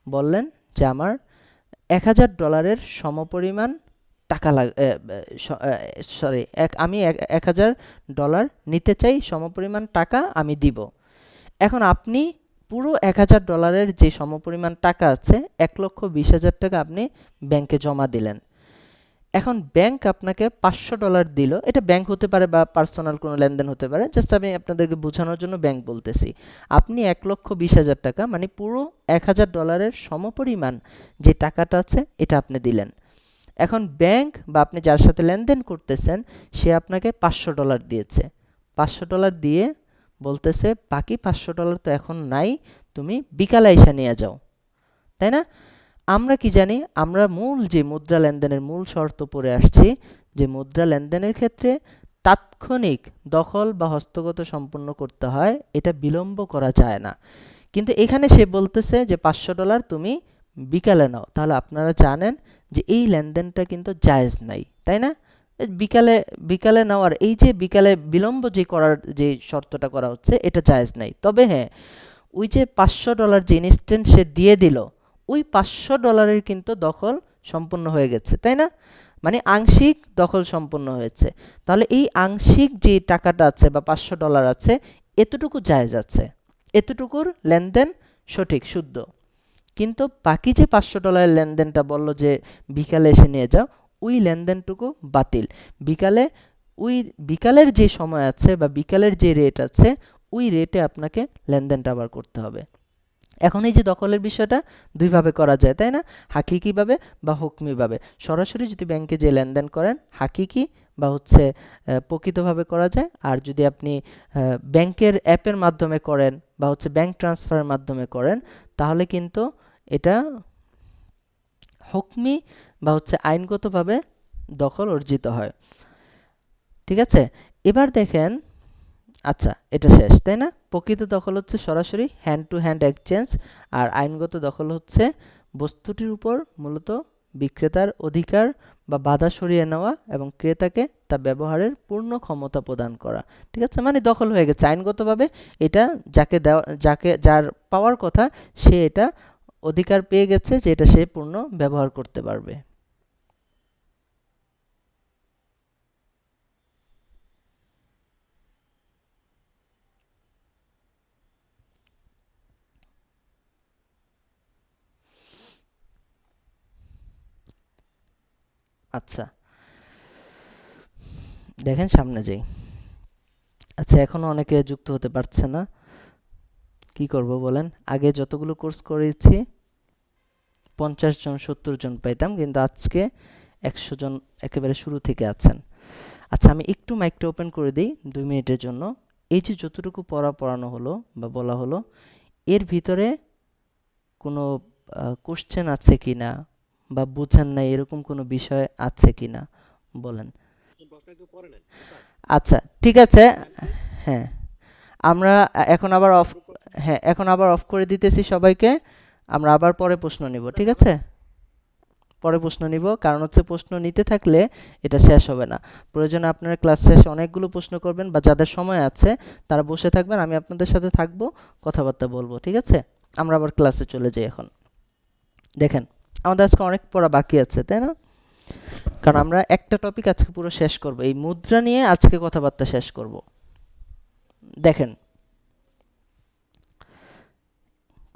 S1: বললেন যে আমার $1000 সমপরিমাণ টাকা আমি $1000 নিতে চাই, সমপরিমাণ টাকা আমি দিব। এখন আপনি পুরো $1000 যে সমপরিমাণ টাকা আছে 1,20,000 টাকা আপনি ব্যাংকে জমা দিলেন। এখন ব্যাংক আপনাকে $500 দিল, এটা ব্যাংক হতে পারে বা পার্সোনাল কোনো লেনদেন হতে পারে, জাস্ট আমি আপনাদেরকে বোঝানোর জন্য ব্যাংক বলতেছি। আপনি 1,20,000 টাকা মানে পুরো $1000 সমপরিমাণ যে টাকাটা আছে এটা আপনি দিলেন। এখন ব্যাংক বা আপনি যার সাথে লেনদেন করতেছেন সে আপনাকে $500 দিয়েছে। $500 দিয়ে বলতেছে বাকি $500 তো এখন নাই, তুমি বিকালে এসে নিয়ে যাও, তাই না? আমরা কি জানি? আমরা মূল যে মুদ্রা লেনদেনের মূল শর্ত পড়ে আসছি যে মুদ্রা লেনদেনের ক্ষেত্রে তাৎক্ষণিক দখল বা হস্তগত সম্পন্ন করতে হয়, এটা বিলম্ব করা যায় না। কিন্তু এখানে সে বলতেছে যে $500 তুমি বিকালে নাও, তাহলে আপনারা জানেন যে এই লেনদেনটা কিন্তু জায়েজ নাই, তাই না? বিকালে বিকালে নেওয়ার এই যে বিকালে বিলম্ব যে করার যে শর্তটা করা হচ্ছে এটা জায়েজ নাই। তবে হ্যাঁ, ওই যে $500 যে ইনস্ট্যান্ট সে দিয়ে দিল ওই $500 কিন্তু দখল সম্পূর্ণ হয়ে গেছে, তাই না? মানে আংশিক দখল সম্পন্ন হয়েছে। তাহলে এই আংশিক যে টাকাটা আছে বা $500 আছে এতটুকু জায়েজ আছে, এতটুকুর লেনদেন সঠিক শুদ্ধ। কিন্তু বাকি যে $500 লেনদেনটা বললো যে বিকালে এসে নিয়ে যাও, ওই লেনদেনটুকু বাতিল। বিকালে ওই বিকালের যে সময় আছে বা বিকালের যে রেট আছে ওই রেটে আপনাকে লেনদেনটা আবার করতে হবে। এখন এই যে দখলের বিষয়টা দুইভাবে করা যায়, তাই না? হাকিকিভাবে বা হুকমিভাবে। সরাসরি যদি ব্যাংকে যে লেনদেন করেন হাকিকি বা হচ্ছে প্রকৃতভাবে করা যায়। আর যদি আপনি ব্যাংকের অ্যাপের মাধ্যমে করেন বা হচ্ছে ব্যাংক ট্রান্সফারের মাধ্যমে করেন তাহলে কিন্তু এটা হুকমি বা হচ্ছে আইনগতভাবে দখল অর্জিত হয়। ঠিক আছে? এবার দেখেন, আচ্ছা এটা শেষ, তাই না? প্রকৃত দখল হচ্ছে সরাসরি হ্যান্ড টু হ্যান্ড এক্সচেঞ্জ, আর আইনগত দখল হচ্ছে বস্তুটির উপর মূলত বিক্রেতার অধিকার বা বাধা সরিয়ে নেওয়া এবং ক্রেতাকে তা ব্যবহারের পূর্ণ ক্ষমতা প্রদান করা। ঠিক আছে? মানে দখল হয়ে গেছে আইনগতভাবে, এটা যাকে দেওয়া যার পাওয়ার কথা সে এটা অধিকার পেয়ে গেছে যে এটা সে পূর্ণ ব্যবহার করতে পারবে। আচ্ছা দেখেন সামনে যাই। আচ্ছা এখনো অনেকে যুক্ত হতে পারছে না, কি করব বলেন? আগে যতগুলো কোর্স করেছি 50 জন 70 জন পাইতাম, কিন্তু আজকে 100 জন একেবারে শুরু থেকে আছেন। আচ্ছা আমি একটু মাইকটা ওপেন করে দিই 2 মিনিটের জন্য। এই যে যতটুকু পড়ানো হলো বা বলা হলো এর ভিতরে কোনো কোশ্চেন আছে কিনা বা বুঝেন নাই এরকম কোনো বিষয় আছে কিনা বলেন। আচ্ছা ঠিক আছে। হ্যাঁ আমরা এখন আবার অফ, এখন আবার অফ করে দিতেছি সবাইকে, আমরা আবার পরে প্রশ্ন নিব, ঠিক আছে? পরে প্রশ্ন নিব, কারণ হচ্ছে প্রশ্ন নিতে থাকলে এটা শেষ হবে না। প্রয়োজনে আপনারা ক্লাস শেষে অনেকগুলো প্রশ্ন করবেন, বা যাদের সময় আছে তারা বসে থাকবেন, আমি আপনাদের সাথে থাকবো, কথাবার্তা বলবো, ঠিক আছে? আমরা আবার ক্লাসে চলে যাই এখন। দেখেন, আমাদের আজকে অনেক পড়া বাকি আছে, তাই না? কারণ আমরা একটা টপিক আজকে পুরো শেষ করব, এই মুদ্রা নিয়ে আজকে কথাবার্তা শেষ করব। দেখেন,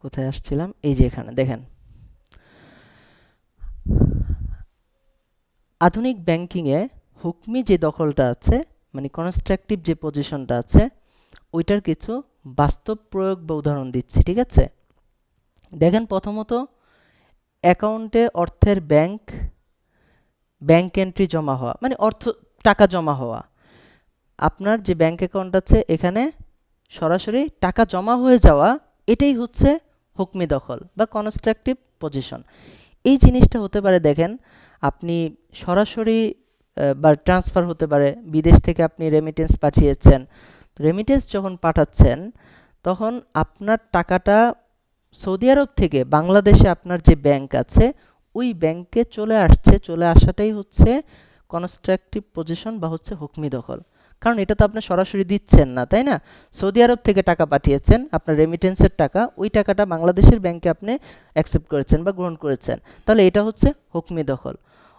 S1: কোথায় আসছিলাম, এই যে এখানে দেখেন, আধুনিক ব্যাংকিংয়ে হুকমি যে দখলটা আছে, মানে কনস্ট্রাকটিভ যে পজিশনটা আছে, ওইটার কিছু বাস্তব প্রয়োগ বা উদাহরণ দিচ্ছি, ঠিক আছে? দেখেন, প্রথমত অ্যাকাউন্টে অর্থের ব্যাংক এন্ট্রি জমা হওয়া, মানে টাকা জমা হওয়া। আপনার যে ব্যাংক অ্যাকাউন্ট আছে এখানে সরাসরি টাকা জমা হয়ে যাওয়া, এটাই হচ্ছে হুকমি দখল বা কনস্ট্রাকটিভ পজিশন। এই জিনিসটা হতে পারে, দেখেন, আপনি সরাসরি বা ট্রান্সফার হতে পারে, বিদেশ থেকে আপনি রেমিটেন্স পাঠিয়েছেন। রেমিটেন্স যখন পাঠাচ্ছেন তখন আপনার টাকাটা সৌদি আরব থেকে বাংলাদেশে আপনার যে ব্যাংক আছে ওই ব্যাংকে চলে আসছে, চলে আসাটাই হচ্ছে কনস্ট্রাকটিভ পজিশন বা হচ্ছে হুকমি দখল। কারণ এটা তো আপনি সরাসরি দিচ্ছেন না, তাই না? সৌদি আরব থেকে টাকা পাঠিয়েছেন, আপনার রেমিটেন্সের টাকা, ওই টাকাটা বাংলাদেশের ব্যাংকে আপনি অ্যাকসেপ্ট করেছেন বা গ্রহণ করেছেন, তাহলে এটা হচ্ছে হুকমি দখল।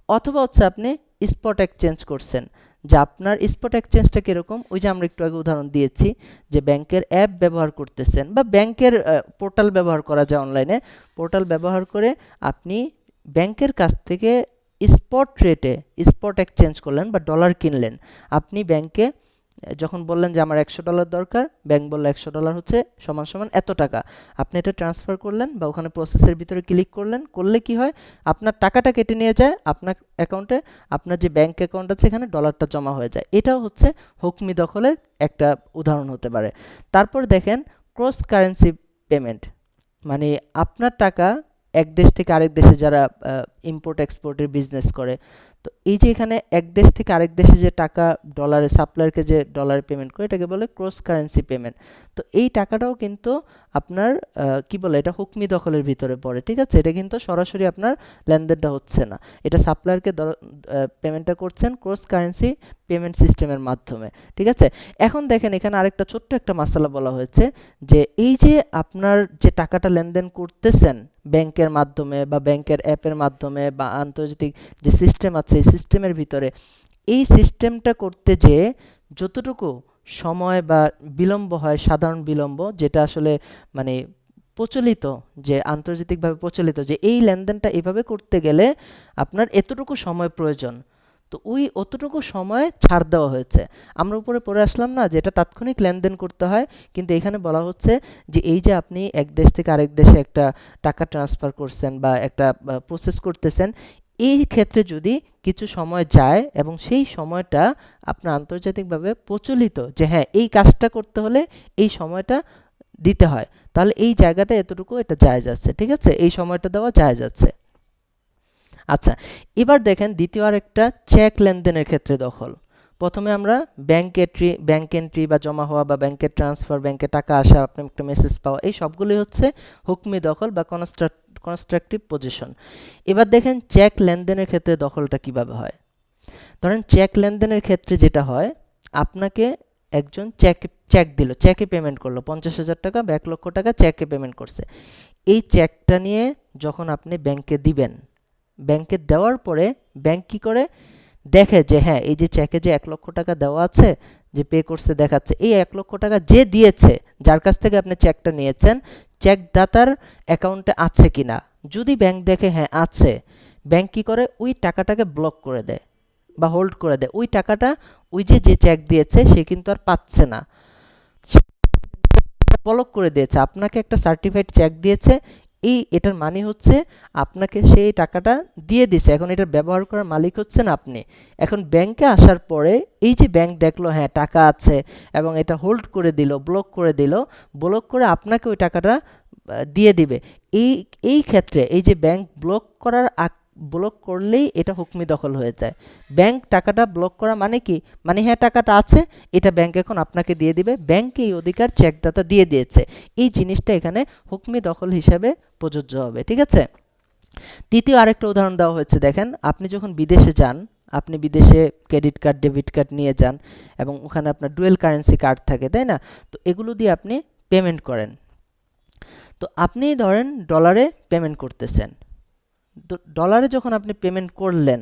S1: অথবা হচ্ছে আপনি স্পট এক্সচেঞ্জ করছেন, যে আপনার স্পট এক্সচেঞ্জটা কীরকম, ওই যে আমরা একটু আগে উদাহরণ দিয়েছি, যে ব্যাংকের অ্যাপ ব্যবহার করতেছেন বা ব্যাংকের পোর্টাল ব্যবহার করা যায়, অনলাইনে পোর্টাল ব্যবহার করে আপনি ব্যাংকের কাছ থেকে স্পট রেটে স্পট এক্সচেঞ্জ করলেন বা ডলার কিনলেন। আপনি ব্যাংকে যখন বললেন যে আমার $100 দরকার, ব্যাংক বললো $100 হচ্ছে সমান সমান এত টাকা, আপনি এটা ট্রান্সফার করলেন বা ওখানে প্রসেসের ভিতরে ক্লিক করলেন, করলে কি হয়, আপনার টাকাটা কেটে নিয়ে যায় আপনার অ্যাকাউন্টে, আপনার যে ব্যাংক অ্যাকাউন্ট আছে এখানে ডলারটা জমা হয়ে যায়। এটাও হচ্ছে হুকমি দখলের একটা উদাহরণ হতে পারে। তারপর দেখেন, ক্রস কারেন্সি পেমেন্ট, মানে আপনার টাকা এক দেশ থেকে আরেক দেশে যারা ইম্পোর্ট এক্সপোর্টের বিজনেস করে, তো এই যে এখানে এক দেশ থেকে আরেক দেশে যে টাকা ডলারে সাপ্লায়ারকে যে ডলারে পেমেন্ট করে, এটাকে বলে ক্রস কারেন্সি পেমেন্ট। তো এই টাকাটাও কিন্তু আপনার কি বলে, এটা হুকমি দখলের ভিতরে পড়ে, ঠিক আছে? এটা কিন্তু সরাসরি আপনার লেনদেনটা হচ্ছে না, এটা সাপ্লায়ারকে পেমেন্টটা করছেন ক্রস কারেন্সি পেমেন্ট সিস্টেমের মাধ্যমে, ঠিক আছে? এখন দেখেন, এখানে আরেকটা ছোট্ট একটা মাসালা বলা হয়েছে, যে এই যে আপনার যে টাকাটা লেনদেন করতেছেন ব্যাংকের মাধ্যমে বা ব্যাংকের অ্যাপের মাধ্যমে বা আন্তর্জাতিক যে সিস্টেম আছে এই সিস্টেমের ভিতরে, এই সিস্টেমটা করতে যে যতটুকু সময় বা বিলম্ব হয়, সাধারণ বিলম্ব, যেটা আসলে মানে প্রচলিত, যে আন্তর্জাতিকভাবে প্রচলিত, যে এই লেনদেনটা এভাবে করতে গেলে আপনার এতটুকু সময় প্রয়োজন, তো ওই অতটুকু সময় ছাড় দেওয়া হয়েছে। আমরা উপরে পড়ে আসলাম না যে এটা তাৎক্ষণিক লেনদেন করতে হয়, কিন্তু এখানে বলা হচ্ছে যে এই যে আপনি এক দেশ থেকে আরেক দেশে একটা টাকা ট্রান্সফার করছেন বা একটা প্রসেস করতেছেন, এই ক্ষেত্রে যদি কিছু সময় যায় এবং সেই সময়টা আপনার আন্তর্জাতিকভাবে প্রচলিত, যে হ্যাঁ এই কাজটা করতে হলে এই সময়টা দিতে হয়, তাহলে এই জায়গাটা এতটুকু এটা জায়েজ আছে, ঠিক আছে? এই সময়টা দেওয়া জায়েজ আছে। আচ্ছা, এবার দেখেন দ্বিতীয় আরেকটা, চেক লেনদেনের ক্ষেত্রে দখল। প্রথমে আমরা ব্যাংক এন্ট্রি বা জমা হওয়া বা ব্যাংকের ট্রান্সফার, ব্যাংকে টাকা আসা, আপনার একটা মেসেজ পাওয়া, এই সবগুলোই হচ্ছে হুকমি দখল বা কনস্ট্রাকটিভ পজিশন। এবার দেখেন চেক লেনদেনের ক্ষেত্রে দখলটা কিভাবে হয়। ধরেন চেক লেনদেনের ক্ষেত্রে যেটা হয়, আপনাকে একজন চেক দিল, চেকে পেমেন্ট করলো 50,000 টাকা বা 1 লক্ষ টাকা চেকে পেমেন্ট করছে। এই চেকটা নিয়ে যখন আপনি ব্যাংকে দিবেন, ব্যাংকে দেওয়ার পরে ব্যাংক কি করে, দেখে যে হ্যাঁ এই যে চেকে যে 1 লক্ষ টাকা দেওয়া আছে, যে পে করছে দেখাচ্ছে, এই 1 লক্ষ টাকা যে দিয়েছে, যার কাছ থেকে আপনি চেকটা নিয়েছেন, চেকদাতার অ্যাকাউন্টে আছে কিনা। যদি ব্যাংক দেখে হ্যাঁ আছে, ব্যাংক কি করে, ওই টাকাটাকে ব্লক করে দেয় বা হোল্ড করে দেয়। ওই টাকাটা ওই যে চেক দিয়েছে সে কিন্তু আর পাচ্ছে না, ব্লক করে দিয়েছে, আপনাকে একটা সার্টিফাইড চেক দিয়েছে, এটার মানে হচ্ছে আপনাকে সেই টাকাটা দিয়ে দিছে, এখন এটার ব্যবহার করার মালিক হচ্ছেন আপনি। এখন ব্যাংকে আসার পরে এই যে ব্যাংক দেখলো হ্যাঁ টাকা আছে এবং এটা হোল্ড করে দিল, ব্লক করে দিল, ব্লক করে আপনাকে ওই টাকাটা দিয়ে দিবে। এই এই ক্ষেত্রে এই যে ব্যাংক ব্লক করলেই এটা হুকমি দখল হয়ে যায়। ব্যাংক টাকাটা ব্লক করা মানে কি, মানে হ্যাঁ টাকাটা আছে, এটা ব্যাংক এখন আপনাকে দিয়ে দিবে, ব্যাংকে এই অধিকার চেকদাতা দিয়ে দিয়েছে, এই জিনিসটা এখানে হুকমি দখল হিসাবে প্রযোজ্য হবে, ঠিক আছে? তৃতীয় আরেকটা উদাহরণ দেওয়া হয়েছে, দেখেন আপনি যখন বিদেশে যান, আপনি বিদেশে ক্রেডিট কার্ড ডেবিট কার্ড নিয়ে যান এবং ওখানে আপনার ডুয়েল কারেন্সি কার্ড থাকে, তাই না? তো এগুলো দিয়ে আপনি পেমেন্ট করেন। তো আপনি ধরেন ডলারে পেমেন্ট করতেছেন, তো ডলারে যখন আপনি পেমেন্ট করলেন,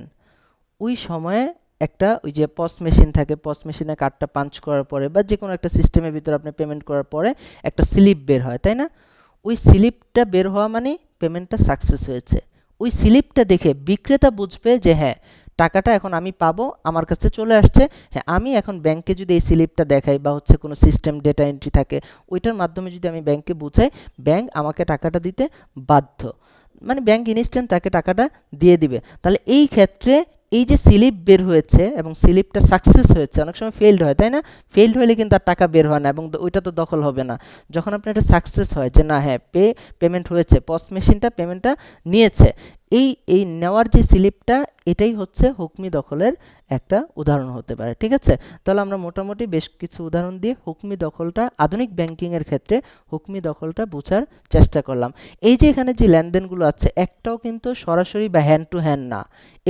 S1: ওই সময়ে একটা ওই যে পস মেশিন থাকে, পস মেশিনে কার্ডটা পাঞ্চ করার পরে বা যে কোনো একটা সিস্টেমের ভিতরে আপনি পেমেন্ট করার পরে একটা স্লিপ বের হয়, তাই না? ওই স্লিপটা বের হওয়া মানে পেমেন্টটা সাকসেস হয়েছে। ওই স্লিপটা দেখে বিক্রেতা বুঝবে যে হ্যাঁ, টাকাটা এখন আমি পাবো, আমার কাছে চলে আসছে। হ্যাঁ, আমি এখন ব্যাংকে যদি এই স্লিপটা দেখাই বা হচ্ছে কোনো সিস্টেম ডেটা এন্ট্রি থাকে, ওইটার মাধ্যমে যদি আমি ব্যাংকে বুঝাই, ব্যাংক আমাকে টাকাটা দিতে বাধ্য, মানে ব্যাংক ইনস্ট্যান্ট তাকে টাকাটা দিয়ে দিবে। তাহলে এই ক্ষেত্রে এই যে স্লিপ বের হয়েছে এবং স্লিপটা সাকসেস হয়েছে, অনেক সময় ফেইল্ড হয়, তাই না? ফেইল্ড হলে কিন্তু আর টাকা বের হয় না এবং ওইটা তো দখল হবে না। যখন আপনার এটা সাকসেস হয় যে না হ্যাঁ পেমেন্ট হয়েছে, পস মেশিনটা পেমেন্টটা নিয়েছে, এই এই নেওয়ার যে স্লিপটা, এটাই হচ্ছে হুকমি দখলের একটা উদাহরণ হতে পারে। ঠিক আছে? তাহলে আমরা মোটামুটি বেশ কিছু উদাহরণ দিয়ে হুকমি দখলটা, আধুনিক ব্যাংকিংয়ের ক্ষেত্রে হুকমি দখলটা বোঝার চেষ্টা করলাম। এই যে এখানে যে লেনদেনগুলো আছে, একটাও কিন্তু সরাসরি বা হ্যান্ড টু হ্যান্ড না,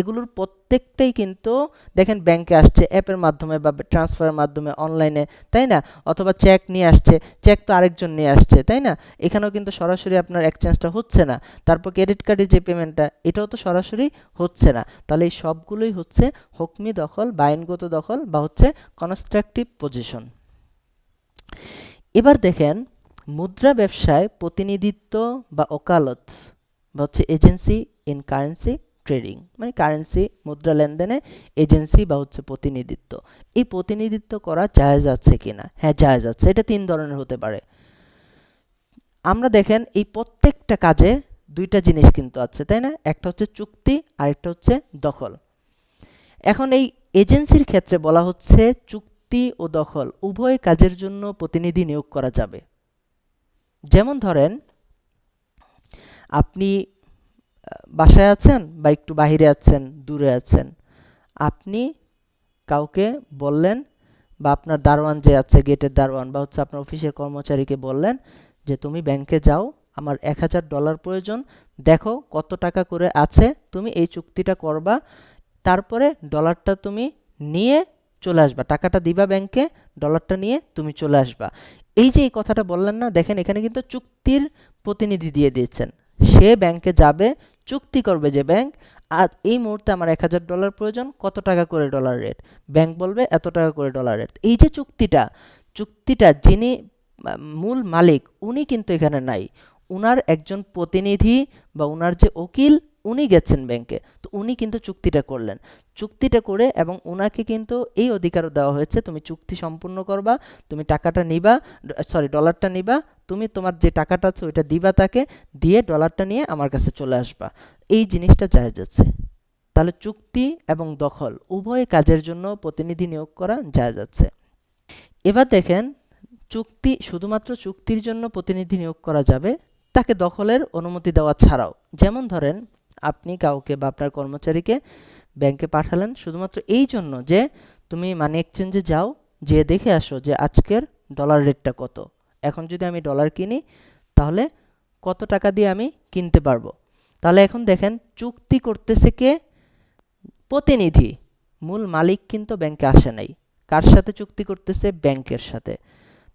S1: এগুলোর প্রত্যেকটাই কিন্তু দেখেন ব্যাংকে আসছে অ্যাপের মাধ্যমে বা ট্রান্সফারের মাধ্যমে অনলাইনে, তাই না? অথবা চেক নিয়ে আসছে, চেক তো আরেকজন নিয়ে আসছে, তাই না? এখানেও কিন্তু সরাসরি আপনার এক্সচেঞ্জটা হচ্ছে না। তারপর ক্রেডিট কার্ডের যে পেমেন্টটা, এটাও তো সরাসরি হচ্ছে না। তাহলে এই সবগুলোই হচ্ছে হুকমি দখল বা আইনগত দখল বা হচ্ছে কনস্ট্রাকটিভ পজিশন। এবার দেখেন, মুদ্রা ব্যবসায় প্রতিনিধিত্ব বা ওকালত বা হচ্ছে এজেন্সি ইন কারেন্সি ট্রেডিং, মানে কারেন্সি মুদ্রা লেনদেনে এজেন্সি বা হচ্ছে প্রতিনিধিত্ব, এই প্রতিনিধিত্ব করা জায়েজ আছে কিনা? হ্যাঁ, জায়েজ আছে। এটা তিন ধরনের হতে পারে। আমরা দেখেন এই প্রত্যেকটা কাজে দুইটা জিনিস কিন্তু আছে, তাই না? একটা হচ্ছে চুক্তি আর একটা হচ্ছে দখল। এখন এই এজেন্সির ক্ষেত্রে বলা হচ্ছে চুক্তি ও দখল উভয় কাজের জন্য প্রতিনিধি নিয়োগ করা যাবে। যেমন ধরেন আপনি বাসায় আছেন বা একটু বাইরে আছেন, দূরে আছেন, আপনি কাউকে বললেন বা আপনার দারোয়ান যে আছে, গেটের দারোয়ান বা হচ্ছে আপনার অফিসের কর্মচারীকে বললেন যে তুমি ব্যাংকে যাও, আমার $1000 প্রয়োজন, দেখো কত টাকা করে আছে, তুমি এই চুক্তিটা করবা, তারপরে ডলারটা তুমি নিয়ে চলে আসবা, টাকাটা দিবা ব্যাংকে, ডলারটা নিয়ে তুমি চলে আসবা। এই যে এই কথাটা বললেন না, দেখেন এখানে কিন্তু চুক্তির প্রতিনিধি দিয়ে দিয়েছেন। সে ব্যাংকে যাবে, চুক্তি করবে যে ব্যাংক আজ এই মুহূর্তে আমার $1000 প্রয়োজন, কত টাকা করে ডলার রেট, ব্যাংক বলবে এত টাকা করে ডলার রেট। এই যে চুক্তিটা, চুক্তিটা যিনি মূল মালিক, উনি কিন্তু এখানে নাই, উনার একজন প্রতিনিধি বা উনার যে উকিল, উনি গেছেন ব্যাংকে, তো উনি কিন্তু চুক্তিটা করলেন। চুক্তিটা করে এবং উনাকে কিন্তু এই অধিকারও দেওয়া হয়েছে, তুমি চুক্তি সম্পূর্ণ করবা, তুমি টাকাটা নিবা, সরি ডলারটা নিবা, তুমি তোমার যে টাকাটা আছে ওইটা দিবা তাকে, দিয়ে ডলারটা নিয়ে আমার কাছে চলে আসবা। এই জিনিসটা জায়েজ আছে। তাহলে চুক্তি এবং দখল উভয় কাজের জন্য প্রতিনিধি নিয়োগ করা জায়েজ আছে। এবার দেখেন, চুক্তি শুধুমাত্র চুক্তির জন্য প্রতিনিধি নিয়োগ করা যাবে, তাকে দখলের অনুমতি দেওয়া ছাড়াও। যেমন ধরেন আপনি কাউকে বা আপনার কর্মচারীকে ব্যাংকে পাঠালেন শুধুমাত্র এই জন্য যে তুমি মানি এক্সচেঞ্জে যাও, যে দেখে আসো যে আজকের ডলার রেটটা কত, এখন যদি আমি ডলার কিনি তাহলে কত টাকা দিয়ে আমি কিনতে পারবো। তাহলে এখন দেখেন চুক্তি করতেছে কে? প্রতিনিধি। মূল মালিক কিন্তু ব্যাংকে আসে নাই। কার সাথে চুক্তি করতেছে? ব্যাংকের সাথে।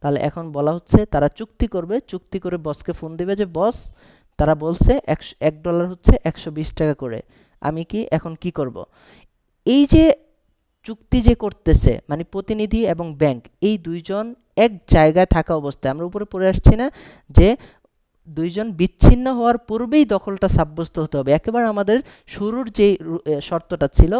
S1: তাহলে এখন বলা হচ্ছে তারা চুক্তি করবে, চুক্তি করে বসকে ফোন দিবে যে বস, তারা বলছে $1 হচ্ছে 120 টাকা করে, আমি কি এখন কি করব? এই যে চুক্তি যে করতেছে, মানে প্রতিনিধি এবং ব্যাংক, এই দুইজন এক জায়গায় থাকা অবস্থায়, আমরা উপরে পড়ে আসছি না যে দুইজন বিচ্ছিন্ন হওয়ার পূর্বেই দখলটা সাব্যস্ত হতে হবে, একেবারে আমাদের শুরুর যে শর্তটা ছিল,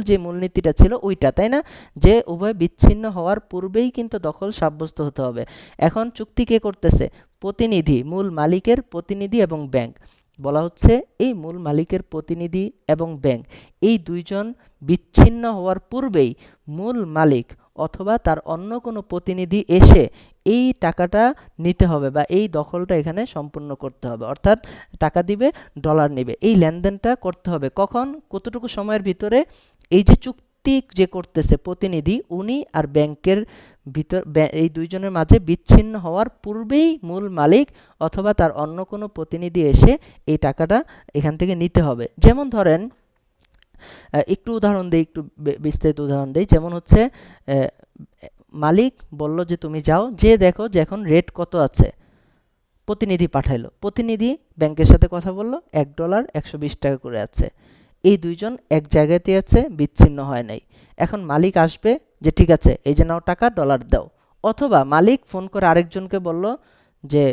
S1: যে মূলনীতিটা ছিল ওইটা, তাই না? যে উভয় বিচ্ছিন্ন হওয়ার পূর্বেই কিন্তু দখল সাব্যস্ত হতে হবে। এখন চুক্তি কে করতেছে? প্রতিনিধি, মূল মালিকের প্রতিনিধি এবং ব্যাংক। বলা হচ্ছে এই মূল মালিকের প্রতিনিধি এবং ব্যাংক, এই দুইজন বিচ্ছিন্ন হওয়ার পূর্বেই মূল মালিক অথবা তার অন্য কোনো প্রতিনিধি এসে এই টাকাটা নিতে হবে বা এই দখলটা এখানে সম্পূর্ণ করতে হবে, অর্থাৎ টাকা দিবে, ডলার নেবে, এই লেনদেনটা করতে হবে। কখন? কতটুকু সময়ের ভিতরে? এই যে চুক্তি যে করতেছে প্রতিনিধি, উনি আর ব্যাংকের এই দুইজনের মাঝে বিচ্ছিন্ন হওয়ার পূর্বেই মূল মালিক অথবা তার অন্য কোনো প্রতিনিধি এসে এই টাকাটা এখান থেকে নিতে হবে। যেমন ধরেন একটু উদাহরণ দেই, একটু বিস্তারিত উদাহরণ দেই। যেমন হচ্ছে মালিক বলল যে তুমি যাও, যে দেখো যে এখন রেট কত আছে, প্রতিনিধি পাঠাইলো, প্রতিনিধি ব্যাংকের সাথে কথা বলল, $1 120 টাকা করে আছে। এই দুইজন এক জায়গাতে আছে, বিচ্ছিন্ন হয় নাই। এখন মালিক আসবে যে ঠিক আছে এই যে নাও টাকা, ডলার দাও। অথবা মালিক ফোন করে আরেকজনকে বলল যে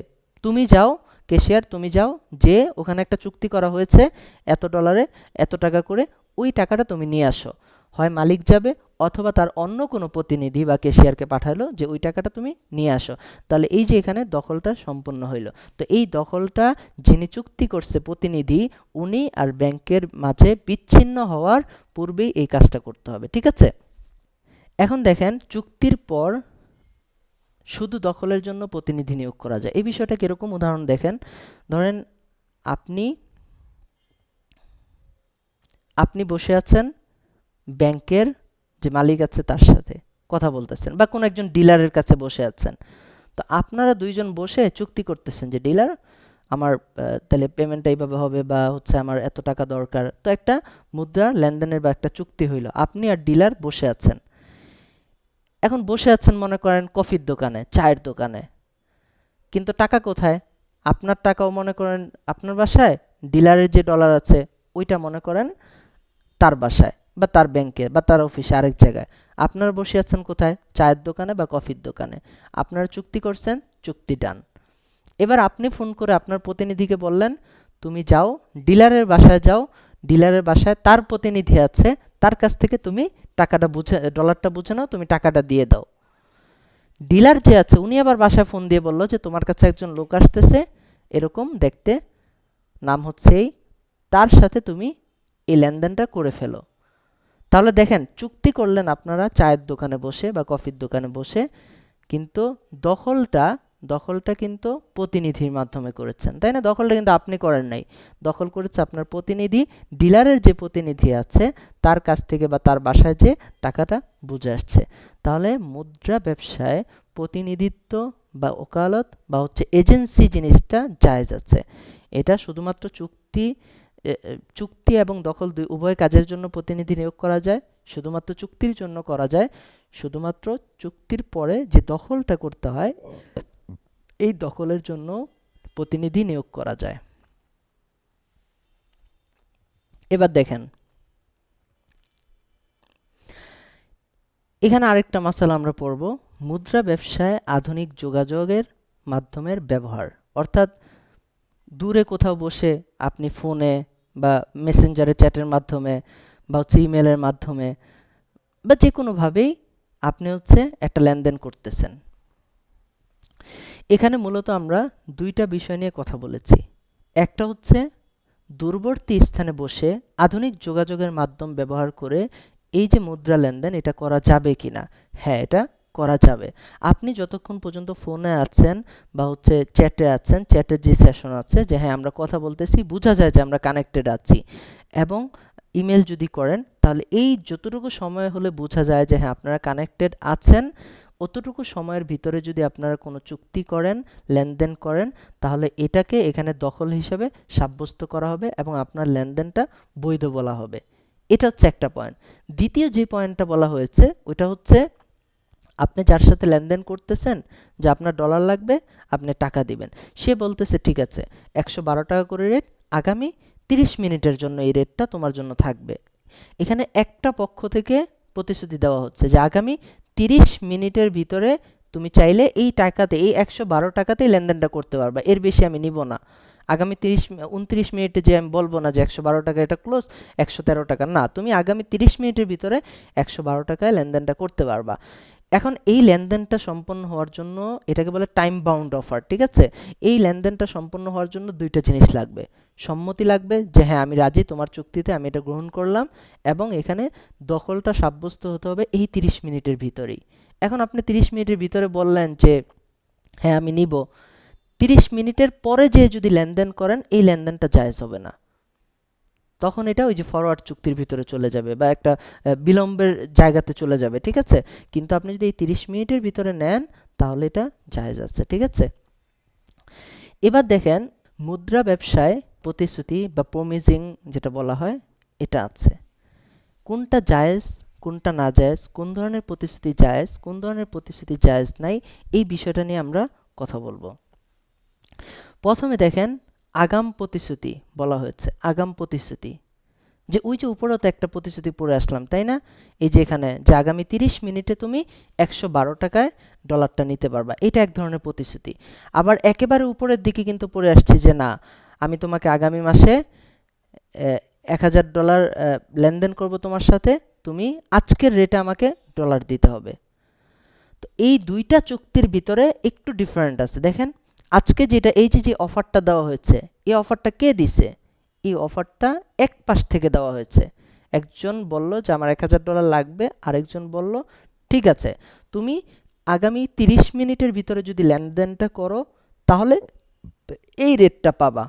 S1: তুমি যাও, ক্যাশিয়ার তুমি যাও, যে ওখানে একটা চুক্তি করা হয়েছে এত ডলারে এত টাকা করে, ওই টাকাটা তুমি নিয়ে আসো। হয় মালিক যাবে অথবা তার অন্য কোনো প্রতিনিধি বা ক্যাশিয়ারকে পাঠালো যে ওই টাকাটা তুমি নিয়ে আসো। তাহলে এই যে এখানে দখলটা সম্পন্ন হইল। তো এই দখলটা যিনি চুক্তি করছে প্রতিনিধি, উনি আর ব্যাংকের মাঝে বিচ্ছিন্ন হওয়ার পূর্বেই এই কাজটা করতে হবে। ঠিক আছে? এখন দেখেন চুক্তির পর শুধু দখলের জন্য প্রতিনিধি নিয়োগ করা যায়। এই বিষয়টা কিরকম, উদাহরণ দেখেন। ধরেন আপনি আপনি বসে আছেন ব্যাংকের যে মালিক আছে তার সাথে কথা বলতেছেন, বা কোনো একজন ডিলারের কাছে বসে আছেন। তো আপনারা দুইজন বসে চুক্তি করতেছেন যে ডিলার আমার তাহলে পেমেন্টটা এইভাবে হবে, বা হচ্ছে আমার এত টাকা দরকার। তো একটা মুদ্রা লেনদেনের বা একটা চুক্তি হইল, আপনি আর ডিলার বসে আছেন। এখন বসে আছেন মনে করেন কফির দোকানে, চায়ের দোকানে, কিন্তু টাকা কোথায়? আপনার টাকাও মনে করেন আপনার বাসায়, ডিলারের যে ডলার আছে ওইটা মনে করেন তার বাসায় বা তার ব্যাংকে বা তার অফিসে আরেক জায়গায়। আপনারা বসে আছেন কোথায়? চায়ের দোকানে বা কফির দোকানে। আপনারা চুক্তি করছেন, চুক্তি ডান। এবার আপনি ফোন করে আপনার প্রতিনিধিকে বললেন তুমি যাও ডিলারের বাসায়, যাও ডিলারের বাসায় তার প্রতিনিধি আছে, তার কাছ থেকে তুমি টাকাটা বুঝে, ডলারটা বুঝে নাও, তুমি টাকাটা দিয়ে দাও। ডিলার যে আছে উনি আবার বাসায় ফোন দিয়ে বলল যে তোমার কাছে একজন লোক আসতেছে এরকম দেখতে, নাম হচ্ছে এই, তার সাথে তুমি এই লেনদেনটা করে ফেলো। তাহলে দেখেন চুক্তি করলেন আপনারা চায়ের দোকানে বসে বা কফির দোকানে বসে, কিন্তু দখলটা কিন্তু প্রতিনিধির মাধ্যমে করেছেন, তাই না? দখলটা কিন্তু আপনি করেন নাই, দখল করেছে আপনার প্রতিনিধি। ডিলারের যে প্রতিনিধি আছে তার কাছ থেকে বা তার বাসায় যে টাকাটা বুঝে আসছে। তাহলে মুদ্রা ব্যবসায় প্রতিনিধিত্ব বা ওকালত বা হচ্ছে এজেন্সি জিনিসটা জায়েজ আছে। এটা শুধুমাত্র চুক্তি এবং দখল উভয় কাজের জন্য প্রতিনিধি নিয়োগ করা যায়, শুধুমাত্র চুক্তির জন্য করা যায়। শুধুমাত্র চুক্তির পরে যে দখলটা করতে হয় এই দখলের জন্য প্রতিনিধি নিয়োগ করা যায়। এবার দেখেন এখানে আরেকটা মাসালা আমরা পড়ব, মুদ্রা ব্যবসায় আধুনিক যোগাযোগের মাধ্যমের ব্যবহার। অর্থাৎ দূরে কোথাও বসে আপনি ফোনে বা মেসেঞ্জারে চ্যাটের মাধ্যমে বা হচ্ছে ইমেলের মাধ্যমে বা যে কোনোভাবেই আপনি হচ্ছে একটা লেনদেন করতেছেন। এখানে মূলত আমরা দুইটা বিষয় নিয়ে কথা বলেছি। একটা হচ্ছে দূরবর্তী স্থানে বসে আধুনিক যোগাযোগের মাধ্যম ব্যবহার করে এই যে মুদ্রা লেনদেন এটা করা যাবে কিনা। হ্যাঁ, এটা করা যাবে। আপনি যতক্ষণ পর্যন্ত ফোনে আছেন বা হচ্ছে চ্যাটে আছেন, চ্যাটের যে সেশন আছে যে হ্যাঁ আমরা কথা বলতেছি, বোঝা যায় যে আমরা কানেক্টেড আছি, এবং ইমেল যদি করেন তাহলে এই যতটুকু সময় হলে বোঝা যায় যে হ্যাঁ আপনারা কানেক্টেড আছেন, অতটুকু সময়ের ভিতরে যদি আপনারা কোনো চুক্তি করেন, লেনদেন করেন, তাহলে এটাকে এখানে দখল হিসাবে সাব্যস্ত করা হবে এবং আপনার লেনদেনটা বৈধ বলা হবে। এটা হচ্ছে একটা পয়েন্ট। দ্বিতীয় যে পয়েন্টটা বলা হয়েছে ওইটা হচ্ছে আপনি যার সাথে লেনদেন করতেছেন যে আপনার ডলার লাগবে, আপনি টাকা দিবেন, সে বলতেছে ঠিক আছে 112 টাকা করে রেট, আগামী 30 মিনিটের জন্য এই রেটটা তোমার জন্য থাকবে। এখানে একটা পক্ষ থেকে প্রতিশ্রুতি দেওয়া হচ্ছে যে আগামী 30 মিনিটের ভিতরে তুমি চাইলে এই টাকাতে, এই 112 টাকাতেই লেনদেনটা করতে পারবা, এর বেশি আমি নিব না। আগামী 29 মিনিটে যে আমি বলবো না যে 112 টাকা এটা ক্লোজ, 113 টাকা না, তুমি আগামী 30 মিনিটের ভিতরে 112 টাকায় লেনদেনটা করতে পারবা। এখন এই লেনদেনটা সম্পন্ন হওয়ার জন্য এটাকে বলে টাইম বাউন্ড অফার। ঠিক আছে? এই লেনদেনটা সম্পন্ন হওয়ার জন্য দুইটা জিনিস লাগবে। সম্মতি লাগবে যে হ্যাঁ আমি রাজি, তোমার চুক্তিতে আমি এটা গ্রহণ করলাম, এবং এখানে দখলটা সাব্যস্ত হতে হবে এই 30 মিনিটের ভিতরেই। এখন আপনি 30 মিনিটের ভিতরে বললেন যে হ্যাঁ আমি নিব, 30 মিনিটের পরে যে যদি লেনদেন করেন এই লেনদেনটা জায়েজ হবে না। তখন এটা ওই যে ফরওয়ার্ড চুক্তির ভিতরে চলে যাবে বা একটা বিলম্বের জায়গাতে চলে যাবে, ঠিক আছে? কিন্তু আপনি যদি এই 30 মিনিটের ভিতরে নেন তাহলে এটা জায়েজ আছে, ঠিক আছে? এবার দেখেন মুদ্রা ব্যবসায় প্রতিশ্রুতি বা প্রমিজিং যেটা বলা হয় এটা আছে। কোনটা জায়েজ, কোনটা না জায়েজ, কোন ধরনের প্রতিশ্রুতি জায়েজ, কোন ধরনের প্রতিশ্রুতি জায়েজ নাই, এই বিষয়টা নিয়ে আমরা কথা বলবো। প্রথমে দেখেন আগাম প্রতিশ্রুতি বলা হয়েছে। আগাম প্রতিশ্রুতি যে ওই যে উপরেও তো একটা প্রতিশ্রুতি পড়ে আসলাম, তাই না? এই যে এখানে যে আগামী 30 মিনিটে তুমি 112 টাকায় ডলারটা নিতে পারবা, এটা এক ধরনের প্রতিশ্রুতি। আবার একেবারে উপরের দিকে কিন্তু পড়ে আসছি যে না, আমি তোমাকে আগামী মাসে $1000 লেনদেন করব তোমার সাথে, তুমি আজকের রেটে আমাকে ডলার দিতে হবে। তো এই দুইটা চুক্তির ভিতরে একটু ডিফারেন্ট আছে। দেখেন আজকে যেটা এই যে অফারটা দেওয়া হয়েছে, এই অফারটা কে দিছে? এই অফারটা এক পাশ থেকে দেওয়া হয়েছে। একজন বলল যে আমার $1000 লাগবে, আরেকজন বলল ঠিক আছে তুমি আগামী 30 মিনিটের ভিতরে যদি লেনদেনটা করো তাহলে এই রেটটা পাবা।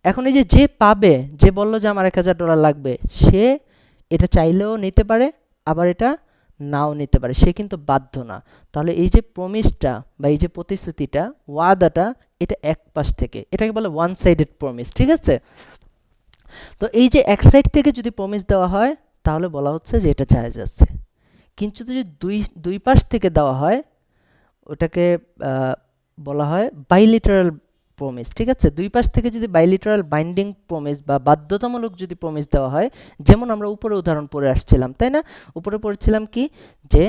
S1: এখন এই যে যে পাবে, যে বলল যে আমার $1000 লাগবে, সে এটা চাইলেও নিতে পারে, আবার এটা নাও নিতে পারে, সে কিন্তু বাধ্য না। তাহলে এই যে প্রমিসটা বা এই যে প্রতিশ্রুতিটা, ওয়াদাটা, এটা এক পাশ থেকে, এটাকে বলে ওয়ান সাইডেড প্রমিস, ঠিক আছে? তো এই যে এক সাইড থেকে যদি প্রমিস দেওয়া হয় তাহলে বলা হচ্ছে যে এটা জায়েজ আছে। কিন্তু যদি দুই দুই পাশ থেকে দেওয়া হয় ওটাকে বলা হয় বাইলিটারাল প্রমিস, ঠিক আছে? দুই পাশ থেকে যদি বাইলিটারাল বাইন্ডিং প্রমিস বা বাধ্যতামূলক যদি প্রমিস দেওয়া হয়, যেমন আমরা উপরে উদাহরণ পড়ে আসছিলাম, তাই না? উপরে পড়েছিলাম কি যে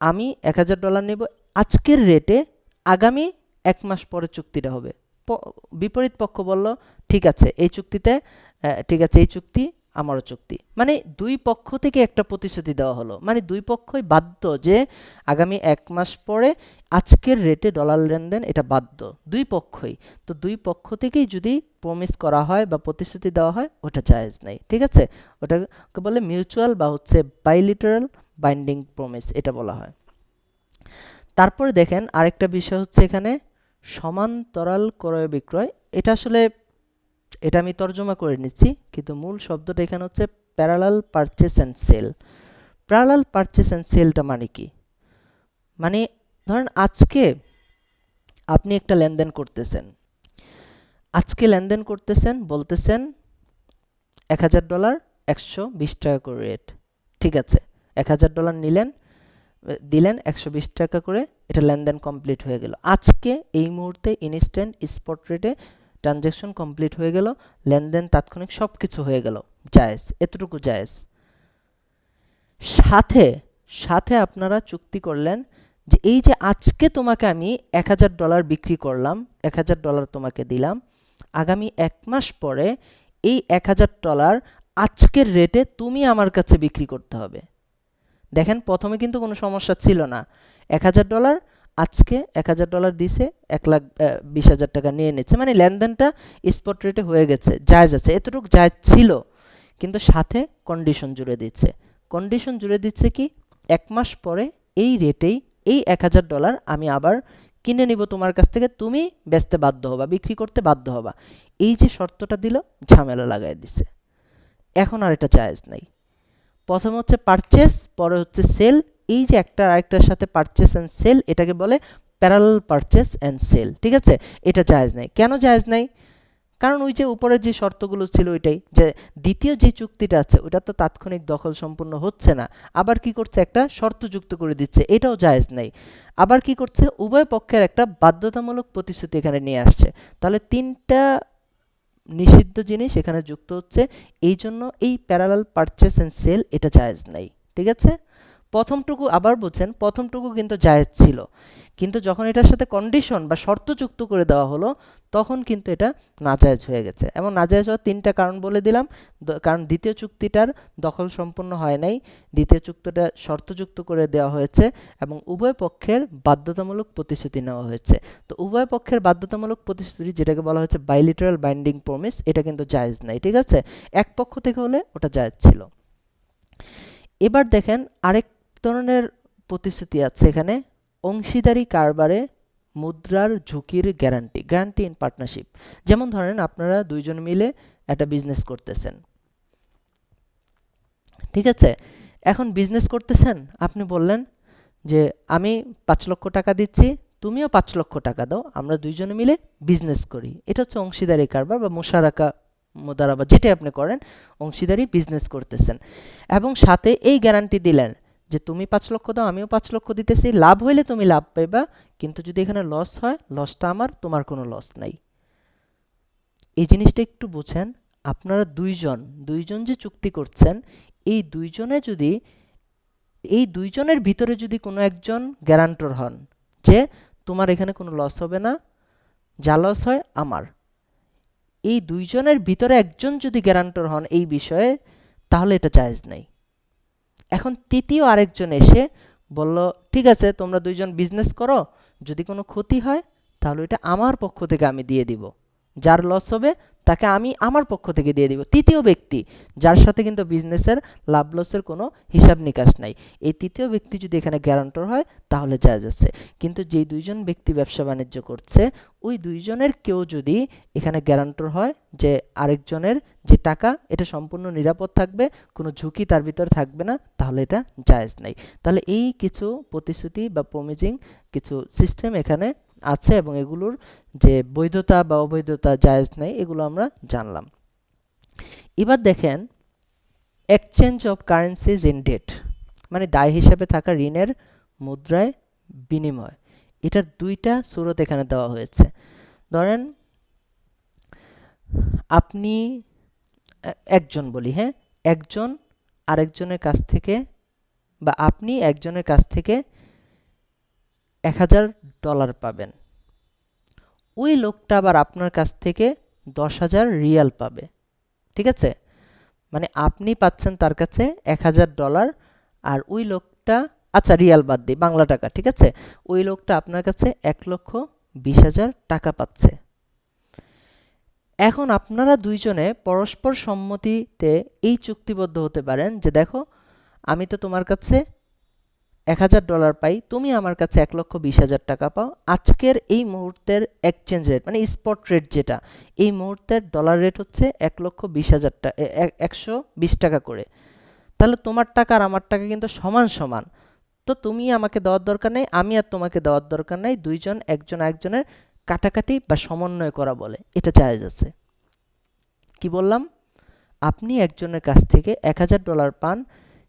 S1: আমি $1000 নেব আজকের রেটে, আগামী 1 মাস পরে চুক্তিটা হবে। বিপরীত পক্ষ বলল ঠিক আছে এই চুক্তিতে, ঠিক আছে এই চুক্তি আমারও চুক্তি, মানে দুই পক্ষ থেকে একটা প্রতিশ্রুতি দেওয়া হলো, মানে দুই পক্ষই বাধ্য যে আগামী 1 মাস পরে আজকের রেটে ডলার লেনদেন, এটা বাধ্য দুই পক্ষই। তো দুই পক্ষ থেকেই যদি প্রমিস করা হয় বা প্রতিশ্রুতি দেওয়া হয় ওটা জায়েজ নাই, ঠিক আছে? ওটাকে বলে মিউচুয়াল বা হচ্ছে বাইলিটারাল বাইন্ডিং প্রমিস, এটা বলা হয়। তারপরে দেখেন আরেকটা বিষয় হচ্ছে এখানে সমান্তরাল ক্রয় বিক্রয়। এটা আসলে এটা আমি তর্জমা করে নিচ্ছি, কিন্তু মূল শব্দটা এখানে হচ্ছে parallel purchase and sell. Parallel purchase and সেলটা মানে কি? মানে ধরেন আজকে আপনি একটা লেনদেন করতেছেন, আজকে লেনদেন করতেছেন, বলতেছেন $1000 120 টাকা করে রেট, ঠিক আছে? $1000 নিলেন, দিলেন 120 টাকা করে, এটা লেনদেন কমপ্লিট হয়ে গেল আজকে এই মুহূর্তে, ইনস্ট্যান্ট স্পট রেটে ট্রানজ্যাকশন কমপ্লিট হয়ে গেল, লেনদেন তাৎক্ষণিক, সব কিছু হয়ে গেল, জায়েজ, এতটুকু জায়েজ। সাথে সাথে আপনারা চুক্তি করলেন যে এই যে আজকে তোমাকে আমি $1000 বিক্রি করলাম, $1000 তোমাকে দিলাম, আগামী 1 মাস পরে এই $1000 আজকের রেটে তুমি আমার কাছে বিক্রি করতে হবে। দেখেন প্রথমে কিন্তু কোনো সমস্যা ছিল না, $1000 আজকে $1000 দিছে, 1,20,000 টাকা নিয়ে নিচ্ছে, মানে লেনদেনটা স্পট রেটে হয়ে গেছে, জায়েজ আছে, এতটুকু জায়েজ ছিল। কিন্তু সাথে কন্ডিশন জুড়ে দিচ্ছে। কন্ডিশন জুড়ে দিচ্ছে কি, 1 মাস পরে এই রেটেই এই $1000 আমি আবার কিনে নিব তোমার কাছ থেকে, তুমি বেচতে বাধ্য হবা, বিক্রি করতে বাধ্য হবা। এই যে শর্তটা দিল, ঝামেলা লাগাই দিছে, এখন আর এটা জায়েজ নাই। প্রথম হচ্ছে পারচেস, পরে হচ্ছে সেল। এই যে একটা আরেকটার সাথে পারচেস অ্যান্ড সেল, এটাকে বলে প্যারালাল পারচেস অ্যান্ড সেল, ঠিক আছে? এটা জায়েজ নাই। কেন জায়েজ নাই? কারণ ওই যে উপরের যে শর্তগুলো ছিল ওইটাই, যে দ্বিতীয় যে চুক্তিটা আছে ওটা তো তাৎক্ষণিক দখল সম্পূর্ণ হচ্ছে না, আবার কি করছে একটা শর্ত যুক্ত করে দিচ্ছে, এটাও জায়েজ নাই। আবার কি করছে, উভয় পক্ষের একটা বাধ্যতামূলক প্রতিশ্রুতি এখানে নিয়ে আসছে। তাহলে তিনটা নিষিদ্ধ জিনিস এখানে যুক্ত হচ্ছে, এই জন্য এই প্যারালাল পারচেস অ্যান্ড সেল এটা জায়েজ নাই, ঠিক আছে? প্রথমটুকু আবার বুঝছেন, প্রথমটুকু কিন্তু জায়েজ ছিল, কিন্তু যখন এটার সাথে কন্ডিশন বা শর্ত যুক্ত করে দেওয়া হলো তখন কিন্তু এটা নাজায়েজ হয়ে গেছে। এবং নাজায়েজ হওয়ার তিনটা কারণ বলে দিলাম। কারণ দ্বিতীয় চুক্তিটার দখল সম্পূর্ণ হয় নাই, দ্বিতীয় চুক্তিটা শর্তযুক্ত করে দেওয়া হয়েছে, এবং উভয় পক্ষের বাধ্যতামূলক প্রতিশ্রুতি নেওয়া হয়েছে। তো উভয় পক্ষের বাধ্যতামূলক প্রতিশ্রুতি, যেটাকে বলা হচ্ছে বাইলিটারাল বাইন্ডিং প্রমিস, এটা কিন্তু জায়েজ নাই, ঠিক আছে? এক পক্ষ থেকে হলে ওটা জায়েজ ছিল। এবার দেখেন আরেক ধরনের প্রতিশ্রুতি আছে এখানে, অংশীদারি কারবারে মুদ্রার ঝুঁকির গ্যারান্টি, গ্যারান্টি ইন পার্টনারশিপ। যেমন ধরেন আপনারা দুইজন মিলে একটা বিজনেস করতেছেন, ঠিক আছে? এখন বিজনেস করতেছেন, আপনি বললেন যে আমি 5 লক্ষ টাকা দিচ্ছি, তুমিও 5 লক্ষ টাকা দাও, আমরা দুইজনে মিলে বিজনেস করি। এটা হচ্ছে অংশীদারি কারবার বা মুশারাকা মুদারাবা, যেটাই আপনি করেন, অংশীদারি বিজনেস করতেছেন। এবং সাথে এই গ্যারান্টি দিলেন যে তুমি 5 লক্ষ দাও, আমিও 5 লক্ষ দিতেছি, লাভ হইলে তুমি লাভ পাইবা, কিন্তু যদি এখানে লস হয়, লসটা আমার, তোমার কোনো লস নাই। এই জিনিসটা একটু বুঝেন। আপনারা দুইজন যে চুক্তি করছেন, এই দুইজনে যদি এই দুইজনের ভিতরে যদি কোনো একজন গ্যারান্টর হন যে তোমার এখানে কোনো লস হবে না, যা লস হয় আমার, এই দুইজনের ভিতরে একজন যদি গ্যারান্টর হন এই বিষয়ে, তাহলে এটা জায়েজ নাই। এখন তৃতীয় আরেকজন এসে বলল ঠিক আছে তোমরা দুইজন বিজনেস করো, যদি কোনো ক্ষতি হয় তাহলে এটা আমার পক্ষ থেকে আমি দিয়ে দিব, যার লস হবে তাকে আমি আমার পক্ষ থেকে দিয়ে দিব। তৃতীয় ব্যক্তি, যার সাথে কিন্তু বিজনেসের লাভ লসের কোনো হিসাব নিকাশ নাই, এই তৃতীয় ব্যক্তি যদি এখানে গ্যারান্টর হয় তাহলে জায়েজ আছে। কিন্তু যেই দুইজন ব্যক্তি ব্যবসা বাণিজ্য করছে, ওই দুইজনের কেউ যদি এখানে গ্যারান্টর হয় যে আরেকজনের যে টাকা এটা সম্পূর্ণ নিরাপদ থাকবে, কোনো ঝুঁকি তার ভিতরে থাকবে না, তাহলে এটা জায়েজ নাই। তাহলে এই কিছু প্রতিশ্রুতি বা প্রমিজিং কিছু সিস্টেম এখানে আছে, এবং এগুলোর যে বৈধতা বা অবৈধতা, জায়েজ নাই, এগুলো আমরা জানলাম। এবার দেখেন exchange of currencies in date, মানে দায় হিসাবে থাকা ঋণের মুদ্রায় বিনিময়। এটার দুইটা সূরত এখানে দেওয়া হয়েছে। ধরেন আপনি একজন বলি, হ্যাঁ, একজন আরেকজনের কাছ থেকে, বা আপনি একজনের কাছ থেকে $1000 পাবেন, ওই লোকটা আবার আপনার কাছ থেকে 10,000 রিয়াল পাবে। ঠিক আছে? মানে আপনি পাচ্ছেন তার কাছে $1000, আর ওই লোকটা, আচ্ছা রিয়াল বাদ দিই, বাংলা টাকা, ঠিক আছে, ওই লোকটা আপনার কাছে 1,20,000 টাকা পাচ্ছে। এখন আপনারা দুইজনে পরস্পর সম্মতিতে এই চুক্তিবদ্ধ হতে পারেন যে দেখো আমি তো তোমার কাছে $1000 পাই, তুমি আমার কাছে 1,20,000 টাকা পাও, আজকের এই মুহূর্তের এক্সচেঞ্জ রেট মানে স্পট রেট যেটা, এই মুহূর্তের ডলার রেট হচ্ছে 1,20,000 টাকা, 120 টাকা করে। তাহলে তোমার টাকা আর আমার টাকা কিন্তু সমান সমান। তো তুমি আমাকে দেওয়ার দরকার নেই, আমি আর তোমাকে দেওয়ার দরকার নেই, দুইজন একজন আরেকজনের কাটাকাটি বা সমন্বয় করা বলে, এটা জায়েজ আছে। কি বললাম? আপনি একজনের কাছ থেকে $1000 পান,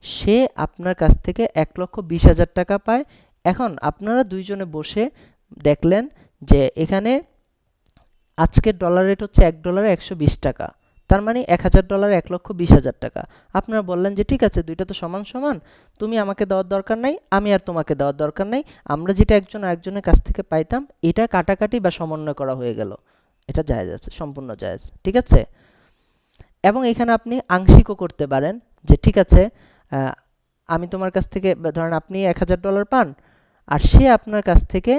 S1: সে আপনার কাছ থেকে 1,20,000 টাকা পায়। এখন আপনারা দুইজনে বসে দেখলেন যে এখানে আজকের ডলার রেট হচ্ছে $1 120 টাকা, তার মানে $1000 1,20,000 টাকা। আপনারা বললেন যে ঠিক আছে দুইটা তো সমান সমান, তুমি আমাকে দেওয়ার দরকার নাই, আমি আর তোমাকে দেওয়ার দরকার নাই, আমরা যেটা একজন আরেকজনের কাছ থেকে পাইতাম এটা কাটাকাটি বা সমন্বয় করা হয়ে গেল, এটা জায়েজ আছে, সম্পূর্ণ জায়েজ। ঠিক আছে? এবং এখানে আপনি আংশিকও করতে পারেন যে ঠিক আছে আমি তোমার কাছ থেকে, ধরেন আপনি $1000 পান আর সে আপনার কাছ থেকে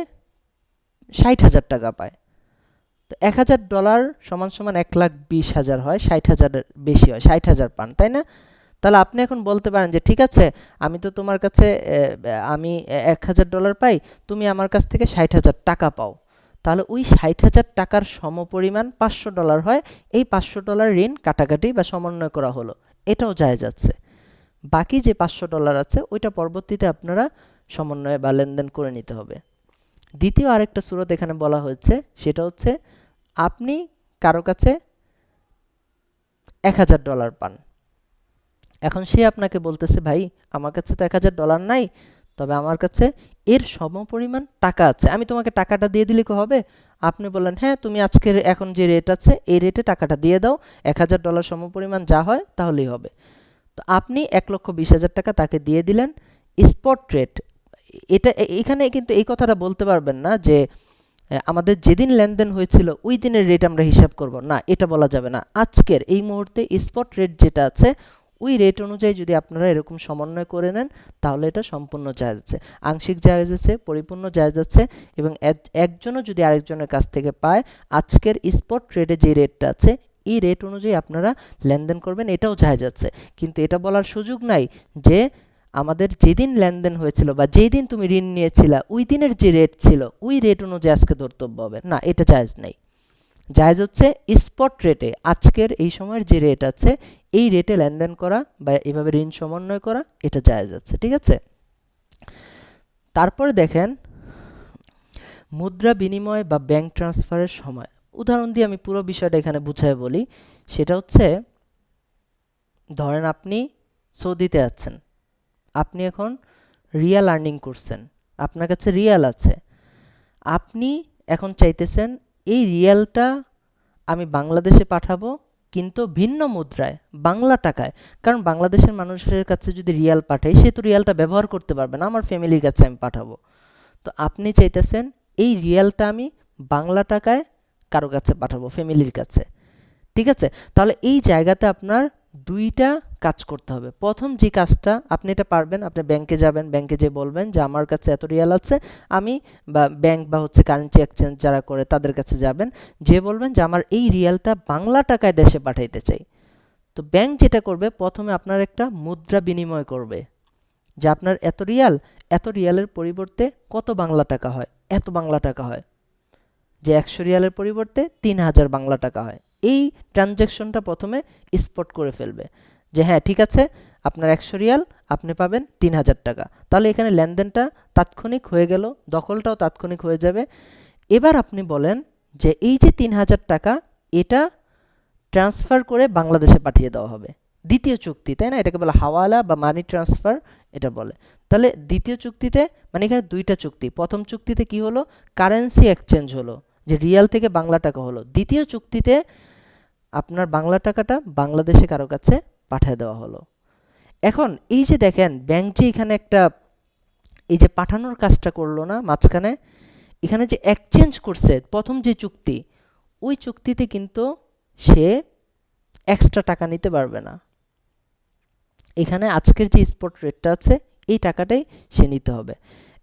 S1: 60,000 টাকা পায়, তো $1000 সমান সমান 1,20,000 হয়, 60,000 বেশি হয়, 60,000 পান, তাই না? তাহলে আপনি এখন বলতে পারেন যে ঠিক আছে আমি তো তোমার কাছে আমি $1000 পাই, তুমি আমার কাছ থেকে 60,000 টাকা পাও, তাহলে ওই 60,000 টাকার সমপরিমাণ $500 হয়, এই $500 ঋণ কাটাকাটি বা সমন্বয় করা হলো, এটাও জায়েজ আছে। বাকি যে $500 আছে ওইটা পরবর্তীতে আপনারা সমন্বয় বা লেনদেন করে নিতে হবে। দ্বিতীয় আরেকটা সূরত এখানে বলা হয়েছে, সেটা হচ্ছে আপনি কারো কাছে $1000 পান, এখন সে আপনাকে বলতেছে ভাই আমার কাছে তো $1000 নাই, তবে আমার কাছে এর সমপরিমাণ টাকা আছে, আমি তোমাকে টাকাটা দিয়ে দিলে কি হবে? আপনি বললেন হ্যাঁ তুমি আজকের এখন যে রেট আছে এই রেটে টাকাটা দিয়ে দাও, $1000 সমপরিমাণ যা হয় তাহলেই হবে। তো আপনি 1,20,000 টাকা তাকে দিয়ে দিলেন স্পট রেট। এটা এখানে কিন্তু এই কথাটা বলতে পারবেন না যে আমাদের যেদিন লেনদেন হয়েছিল ওই দিনের রেট আমরা হিসাব করব না, এটা বলা যাবে না। আজকের এই মুহূর্তে স্পট রেট যেটা আছে ওই রেট অনুযায়ী যদি আপনারা এরকম সমন্বয় করে নেন তাহলে এটা সম্পূর্ণ জায়েজ আছে, আংশিক জায়েজ আছে, পরিপূর্ণ জায়েজ আছে। এবং একজনও যদি আরেকজনের কাছ থেকে পায় আজকের স্পট রেটে যে রেটটা আছে এই রেট অনুযায়ী আপনারা লেনদেন করবেন, এটাও জায়েজ আছে। কিন্তু এটা বলার সুযোগ নাই যে আমাদের যেদিন লেনদেন হয়েছিল বা যেই দিন তুমি ঋণ নিয়েছিলা ওই দিনের যে রেট ছিল ওই রেট অনুযায়ী আজকে ধর্তব্য হবে, না, এটা জায়েজ নেই। জায়েজ হচ্ছে স্পট রেটে, আজকের এই সময়ের যে রেট আছে এই রেটে লেনদেন করা বা এভাবে ঋণ সমন্বয় করা, এটা জায়েজ আছে। ঠিক আছে, তারপরে দেখেন মুদ্রা বিনিময় বা ব্যাংক ট্রান্সফারের সময়। উদাহরণ দিয়ে আমি পুরো বিষয়টা এখানে বুঝায় বলি। সেটা হচ্ছে, ধরেন আপনি সৌদিতে আছেন, আপনি এখন রিয়াল আর্নিং করছেন, আপনার কাছে রিয়াল আছে, আপনি এখন চাইতেছেন এই রিয়ালটা আমি বাংলাদেশে পাঠাবো, কিন্তু ভিন্ন মুদ্রায়, বাংলা টাকায়। কারণ বাংলাদেশের মানুষের কাছে যদি রিয়াল পাঠাই, সে তো রিয়ালটা ব্যবহার করতে পারবে না, আমার ফ্যামিলির কাছে আমি পাঠাবো। তো আপনি চাইতেছেন এই রিয়ালটা আমি বাংলা টাকায় কারো কাছে পাঠাবো, ফ্যামিলির কাছে। ঠিক আছে, তাহলে এই জায়গাতে আপনার দুইটা কাজ করতে হবে। প্রথম যে কাজটা আপনি এটা পারবেন, আপনি ব্যাংকে যাবেন, ব্যাংকে যেয়ে বলবেন যে আমার কাছে এত রিয়াল আছে, আমি বা ব্যাংক বা হচ্ছে কারেন্সি এক্সচেঞ্জ যারা করে তাদের কাছে যাবেন, যে বলবেন যে আমার এই রিয়ালটা বাংলা টাকায় দেশে পাঠাইতে চাই। তো ব্যাংক যেটা করবে, প্রথমে আপনার একটা মুদ্রা বিনিময় করবে, যে আপনার এত রিয়াল, এত রিয়ালের পরিবর্তে কত বাংলা টাকা হয়, এত বাংলা টাকা হয়, যে 100 রিয়ালের পরিবর্তে 3000 বাংলা টাকা হয়। এই ট্রানজ্যাকশনটা প্রথমে স্পট করে ফেলবে, যে হ্যাঁ ঠিক আছে, আপনার 100 রিয়াল, আপনি পাবেন 3000 টাকা। তাহলে এখানে লেনদেনটা তাৎক্ষণিক হয়ে গেল, দখলটাও তাৎক্ষণিক হয়ে যাবে। এবার আপনি বলেন যে এই যে 3000 টাকা, এটা ট্রান্সফার করে বাংলাদেশে পাঠিয়ে দেওয়া হবে। দ্বিতীয় চুক্তি, তাই না? এটাকে বলে হাওয়ালা বা মানি ট্রান্সফার এটা বলে। তাহলে দ্বিতীয় চুক্তিতে, মানে এখানে দুইটা চুক্তি, প্রথম চুক্তিতে কি হলো, কারেন্সি এক্সচেঞ্জ হলো, যে রিয়াল থেকে বাংলা টাকা হলো। দ্বিতীয় চুক্তিতে আপনার বাংলা টাকাটা বাংলাদেশে কারো কাছে পাঠিয়ে দেওয়া হলো। এখন এই যে দেখেন ব্যাংক যে এখানে একটা এই যে পাঠানোর কাজটা করলো না মাঝখানে, এখানে যে এক্সচেঞ্জ করছে প্রথম যে চুক্তি, ওই চুক্তিতে কিন্তু সে এক্সট্রা টাকা নিতে পারবে না। এখানে আজকের যে স্পট রেটটা আছে এই টাকাটাই সে নিতে হবে।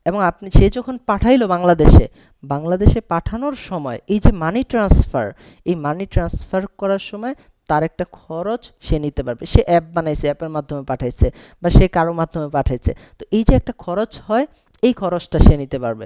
S1: এবং আপনি, সে যখন পাঠাইলো বাংলাদেশে, বাংলাদেশে পাঠানোর সময় এই যে মানি ট্রান্সফার, এই মানি ট্রান্সফার করার সময় তার একটা খরচ সে নিতে পারবে। সে অ্যাপ বানাইছে, অ্যাপের মাধ্যমে পাঠাইছে, বা সে কারো মাধ্যমে পাঠাইছে, তো এই যে একটা খরচ হয়, এই খরচটা সে নিতে পারবে।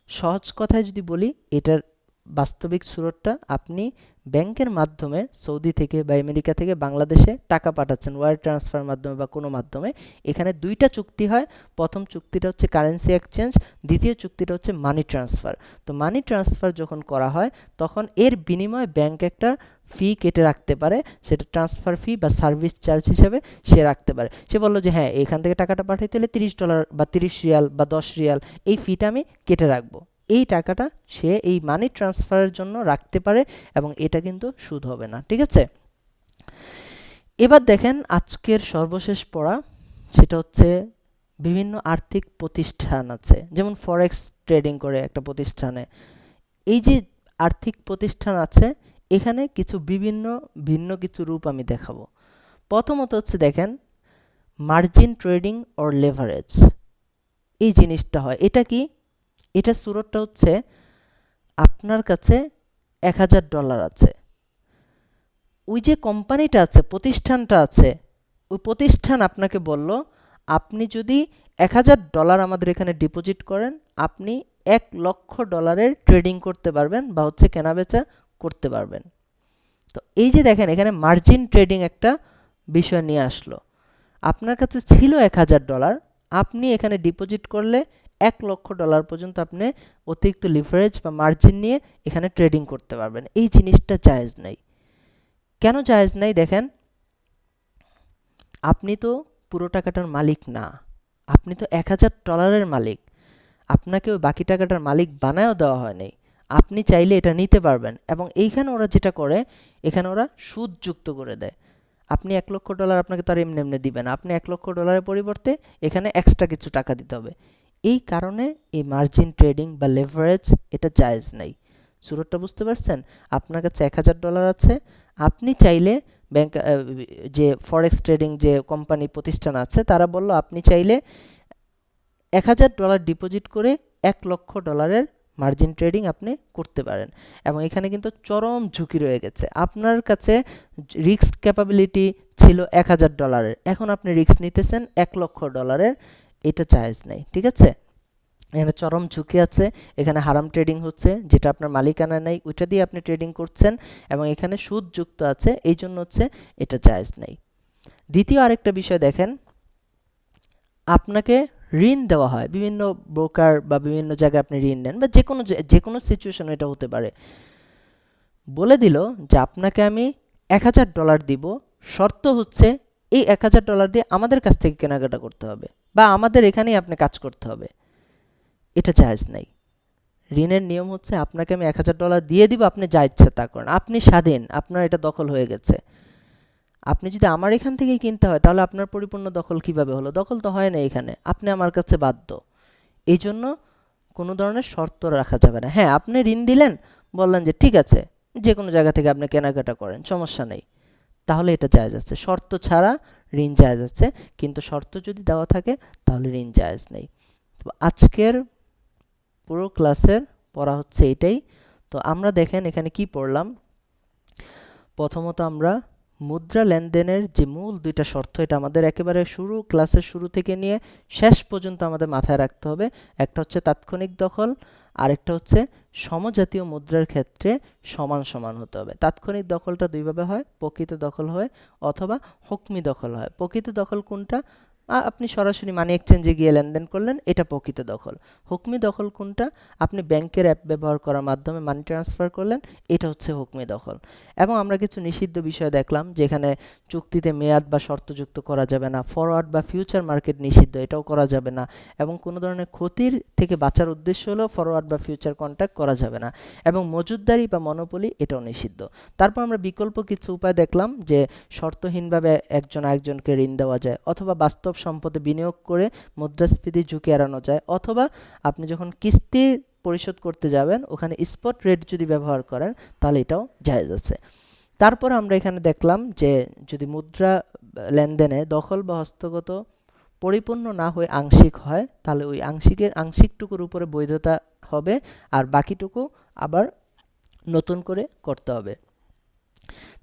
S1: সহজ কথায় যদি বলি, এটার বাস্তবিক সুরতটা, আপনি ব্যাংকের মাধ্যমে সৌদি থেকে বা আমেরিকা থেকে বাংলাদেশে টাকা পাঠাচ্ছেন ওয়্যার ট্রান্সফার মাধ্যমে বা কোনো মাধ্যমে। এখানে দুইটা চুক্তি হয়, প্রথম চুক্তিটা হচ্ছে কারেন্সি এক্সচেঞ্জ, দ্বিতীয় চুক্তিটা হচ্ছে মানি ট্রান্সফার। তো মানি ট্রান্সফার যখন করা হয়, তখন এর বিনিময়ে ব্যাংক একটা ফি কেটে রাখতে পারে, সেটা ট্রান্সফার ফি বা সার্ভিস চার্জ হিসেবে সে রাখতে পারে। সে বললো যে হ্যাঁ, এখান থেকে টাকাটা পাঠাইতে হলে $30 বা 30 রিয়াল বা 10 রিয়াল, এই ফিটা আমি কেটে রাখবো। এই টাকাটা সে এই মানি ট্রান্সফারের জন্য রাখতে পারে, এবং এটা কিন্তু সুদ হবে না। ঠিক আছে, এবার দেখেন আজকের সর্বশেষ পড়া, সেটা হচ্ছে বিভিন্ন আর্থিক প্রতিষ্ঠান আছে, যেমন ফরেক্স ট্রেডিং করে একটা প্রতিষ্ঠানে। এই যে আর্থিক প্রতিষ্ঠান আছে, এখানে কিছু ভিন্ন কিছু রূপ আমি দেখাবো। প্রথমত হচ্ছে দেখেন মার্জিন ট্রেডিং অর লেভারেজ, এই জিনিসটা হয়। এটা কি? এটা সুরতটা হচ্ছে, আপনার কাছে $1000 আছে, ওই যে কোম্পানিটা আছে, প্রতিষ্ঠানটা আছে, ওই প্রতিষ্ঠান আপনাকে বলল আপনি যদি $1000 আমাদের এখানে ডিপোজিট করেন, আপনি $1,00,000 ট্রেডিং করতে পারবেন বা হচ্ছে কেনাবেচা করতে পারবেন। তো এই যে দেখেন এখানে মার্জিন ট্রেডিং একটা বিষয় নিয়ে আসলো। আপনার কাছে ছিল $1000, আপনি এখানে ডিপোজিট করলে $1,00,000 পর্যন্ত আপনি অতিরিক্ত লিভারেজ বা মার্জিন নিয়ে এখানে ট্রেডিং করতে পারবেন। এই জিনিসটা জায়েজ নাই। কেন জায়েজ নাই? দেখেন, আপনি তো পুরো টাকাটার মালিক না, আপনি তো $1000 মালিক, আপনাকে ওই বাকি টাকাটার মালিক বানায়ও দেওয়া হয় নাই। আপনি চাইলে এটা নিতে পারবেন, এবং এইখানে ওরা যেটা করে, এখানে ওরা সুদ যুক্ত করে দেয়। আপনি $1,00,000 আপনাকে তার এমনি এমনি দিবে না, আপনি $1,00,000 পরিবর্তে এখানে এক্সট্রা কিছু টাকা দিতে হবে। এই কারণে এই মার্জিন ট্রেডিং বা লেভারেজ এটা জায়েজ নাই। সুরতটা বুঝতে পারছেন? আপনার কাছে $1000 আছে, আপনি চাইলে ব্যাংক, যে ফরেক্স ট্রেডিং যে কোম্পানি প্রতিষ্ঠান আছে, তারা বলল আপনি চাইলে $1000 ডিপোজিট করে $1,00,000 মার্জিন ট্রেডিং আপনি করতে পারেন। এবং এখানে কিন্তু চরম ঝুঁকি রয়ে গেছে। আপনার কাছে রিস্ক ক্যাপাবিলিটি ছিল $1000, এখন আপনি রিস্ক নিতেছেন $1,00,000, এটা জায়েজ নাই। ঠিক আছে, এখানে চরম ঝুঁকি আছে, এখানে হারাম ট্রেডিং হচ্ছে, যেটা আপনার মালিকানা নেই ওইটা দিয়ে আপনি ট্রেডিং করছেন, এবং এখানে সুদ যুক্ত আছে, এই জন্য হচ্ছে এটা জায়েজ নেই। দ্বিতীয় আরেকটা বিষয় দেখেন, আপনাকে ঋণ দেওয়া হয়, বিভিন্ন ব্রোকার বা বিভিন্ন জায়গায় আপনি ঋণ নেন, বা যে কোনো সিচুয়েশন এটা হতে পারে। বলে দিল যে আপনাকে আমি $1000 দিব, শর্ত হচ্ছে এই $1000 দিয়ে আমাদের কাছ থেকে কেনাকাটা করতে হবে, বা আমাদের এখানেই আপনি কাজ করতে হবে। এটা জায়েজ নাই। ঋণের নিয়ম হচ্ছে আপনাকে আমি $1000 দিয়ে দিব, আপনি যা ইচ্ছা তা করেন, আপনি স্বাধীন, আপনার এটা দখল হয়ে গেছে। আপনি যদি আমার এখান থেকেই কিনতে হয় তাহলে আপনার পরিপূর্ণ দখল কিভাবে হলো? দখল তো হয় না এখানে, আপনি আমার কাছে বাধ্য। এই জন্য কোনো ধরনের শর্ত রাখা যাবে না। হ্যাঁ, আপনি ঋণ দিলেন, বললেন যে ঠিক আছে যে কোনো জায়গা থেকে আপনি কেনাকাটা করেন, সমস্যা নেই, তাহলে এটা জায়েজ আছে। শর্ত ছাড়া ঋণ জায়েজ আছে, কিন্তু শর্ত যদি দেওয়া থাকে তাহলে ঋণ জায়েজ নেই। তো আজকের পুরো ক্লাসের পড়া হচ্ছে এটাই। তো আমরা দেখেন এখানে কি পড়লাম। প্রথমত আমরা মুদ্রা লেনদেনের যে মূল দুইটা শর্ত, এটা আমাদের একেবারে ক্লাসের শুরু থেকে নিয়ে শেষ পর্যন্ত আমাদের মাথায় রাখতে হবে। একটা হচ্ছে তাৎক্ষণিক দখল, আরেকটা হচ্ছে সমজাতীয় মুদ্রার ক্ষেত্রে সমান সমান হতে হবে। তাৎক্ষণিক দখলটা দুইভাবে হয়, প্রকৃত দখল হয় অথবা হুকমি দখল হয়। প্রকৃত দখল কোনটা? আপনি সরাসরি মানি এক্সচেঞ্জে গিয়ে লেনদেন করলেন, এটা প্রকৃত দখল। হুকমি দখল কোনটা? আপনি ব্যাংকের অ্যাপ ব্যবহার করার মাধ্যমে মানি ট্রান্সফার করলেন, এটা হচ্ছে হুকমি দখল। এবং আমরা কিছু নিষিদ্ধ বিষয় দেখলাম, যেখানে চুক্তিতে মেয়াদ বা শর্ত যুক্ত করা যাবে না, ফরওয়ার্ড বা ফিউচার মার্কেট নিষিদ্ধ, এটাও করা যাবে না, এবং কোনো ধরনের ক্ষতির থেকে বাঁচার উদ্দেশ্য হলেও ফরওয়ার্ড বা ফিউচার কন্ট্রাক্ট করা যাবে না, এবং মজুতদারি বা মনোপলি এটাও নিষিদ্ধ। তারপর আমরা বিকল্প কিছু উপায় দেখলাম, যে শর্তহীনভাবে একজন আরেকজনকে ঋণ দেওয়া যায়, অথবা বাস্তব সম্পদে বিনিয়োগ করে মুদ্রাস্ফীতির ঝুঁকি এড়ানো যায়, অথবা আপনি যখন কিস্তি পরিশোধ করতে যাবেন ওখানে স্পট রেট যদি ব্যবহার করেন তাহলে এটাও জায়েজ আছে। তারপর আমরা এখানে দেখলাম যে যদি মুদ্রা লেনদেনে দখল বা হস্তগত পরিপূর্ণ না হয়ে আংশিক হয়, তাহলে ওই আংশিকটুকুর উপরে বৈধতা হবে, আর বাকিটুকু আবার নতুন করে করতে হবে।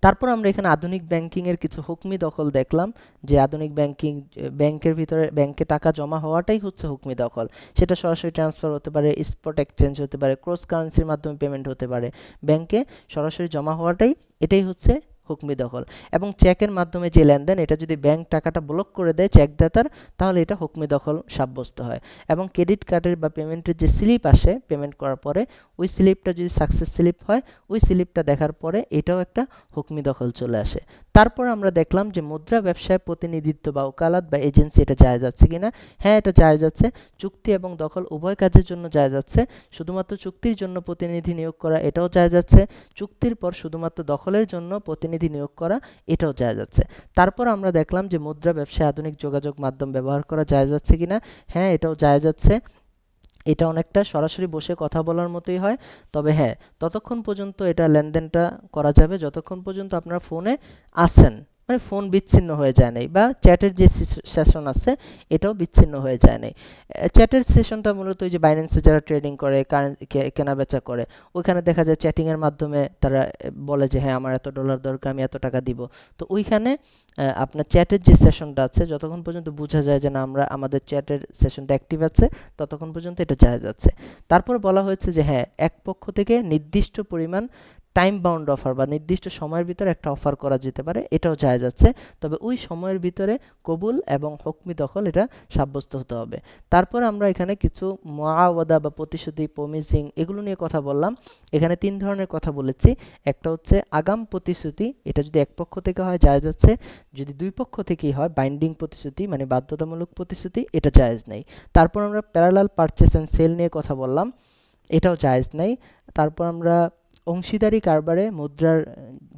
S1: তারপর আমরা এখানে আধুনিক ব্যাংকিংয়ের কিছু হুকমি দখল দেখলাম, যে আধুনিক ব্যাংকের ভিতরে ব্যাংকে টাকা জমা হওয়াটাই হচ্ছে হুকমি দখল। সেটা সরাসরি ট্রান্সফার হতে পারে, স্পট এক্সচেঞ্জ হতে পারে, ক্রস কারেন্সির মাধ্যমে পেমেন্ট হতে পারে, ব্যাংকে সরাসরি জমা হওয়াটাই এটাই হচ্ছে হুকমি দখল। এবং চেকের মাধ্যমে যে লেনদেন, এটা যদি ব্যাংক টাকাটা ব্লক করে দেয় চেকদাতার, তাহলে এটা হুকমি দখল সাব্যস্ত হয়। এবং ক্রেডিট কার্ডের বা পেমেন্টের যে স্লিপ আসে পেমেন্ট করার পরে, ওই স্লিপটা যদি সাকসেস স্লিপ হয়, ওই স্লিপটা দেখার পরে এটাও একটা হুকমি দখল চলে আসে। তারপর আমরা দেখলাম যে মুদ্রা ব্যবসায় প্রতিনিধিত্ব বা ওকালাত বা এজেন্সি এটা জায়েজ আছে কিনা। হ্যাঁ, এটা জায়েজ আছে। চুক্তি এবং দখল উভয় কাজের জন্য জায়েজ আছে। শুধুমাত্র চুক্তির জন্য প্রতিনিধি নিয়োগ করা এটাও জায়েজ আছে। চুক্তির পর শুধুমাত্র দখলের জন্য প্রতিনিধি নিয়োগ করা এটাও জায়েজ আছে। তারপর আমরা দেখলাম যে মুদ্রা ব্যবসায় আধুনিক যোগাযোগ মাধ্যম ব্যবহার করা জায়েজ আছে কিনা। হ্যাঁ, এটাও জায়েজ আছে। এটা অনেকটা সরাসরি বসে কথা বলার মতোই হয়, তবে হ্যাঁ, ততক্ষণ পর্যন্ত এটা লেনদেনটা করা যাবে যতক্ষণ পর্যন্ত আপনার ফোনে আছেন, মানে ফোন বিচ্ছিন্ন হয়ে যায় নাই, বা চ্যাটের যে সেশন আছে এটাও বিচ্ছিন্ন হয়ে যায় নাই। চ্যাটের সেশনটা মূলত ওই যে বাইন্যান্সে যারা ট্রেডিং করে, কেনা বেচা করে, ওইখানে দেখা যায় চ্যাটিংয়ের মাধ্যমে তারা বলে যে হ্যাঁ আমার $এত দরকার, আমি এত টাকা দিব। তো ওইখানে আপনার চ্যাটের যে সেশনটা আছে, যতক্ষণ পর্যন্ত বোঝা যায় যে না আমাদের চ্যাটের সেশনটা অ্যাক্টিভ আছে, ততক্ষণ পর্যন্ত এটা জায়েজ আছে। তারপর বলা হয়েছে যে হ্যাঁ, এক পক্ষ থেকে নির্দিষ্ট পরিমাণ টাইম বাউন্ড অফার বা নির্দিষ্ট সময়ের ভিতরে একটা অফার করা যেতে পারে, এটাও জায়েজ আছে, তবে ওই সময়ের ভিতরে কবুল এবং হুকমি দখল এটা সাব্যস্ত হতে হবে। তারপর আমরা এখানে কিছু মুআওয়াদা বা প্রতিশ্রুতি, প্রমিসিং, এগুলো নিয়ে কথা বললাম। এখানে 3 ধরনের কথা বলেছি। একটা হচ্ছে আগাম প্রতিশ্রুতি, এটা যদি এক পক্ষ থেকে হয় জায়েজ আছে, যদি দুই পক্ষ থেকেই হয় বাইন্ডিং প্রতিশ্রুতি মানে বাধ্যতামূলক প্রতিশ্রুতি, এটা জায়েজ নেই। তারপর আমরা প্যারালাল পারচেস অ্যান্ড সেল নিয়ে কথা বললাম, এটাও জায়েজ নেই। তারপর আমরা অংশীদারি কারবারে মুদ্রার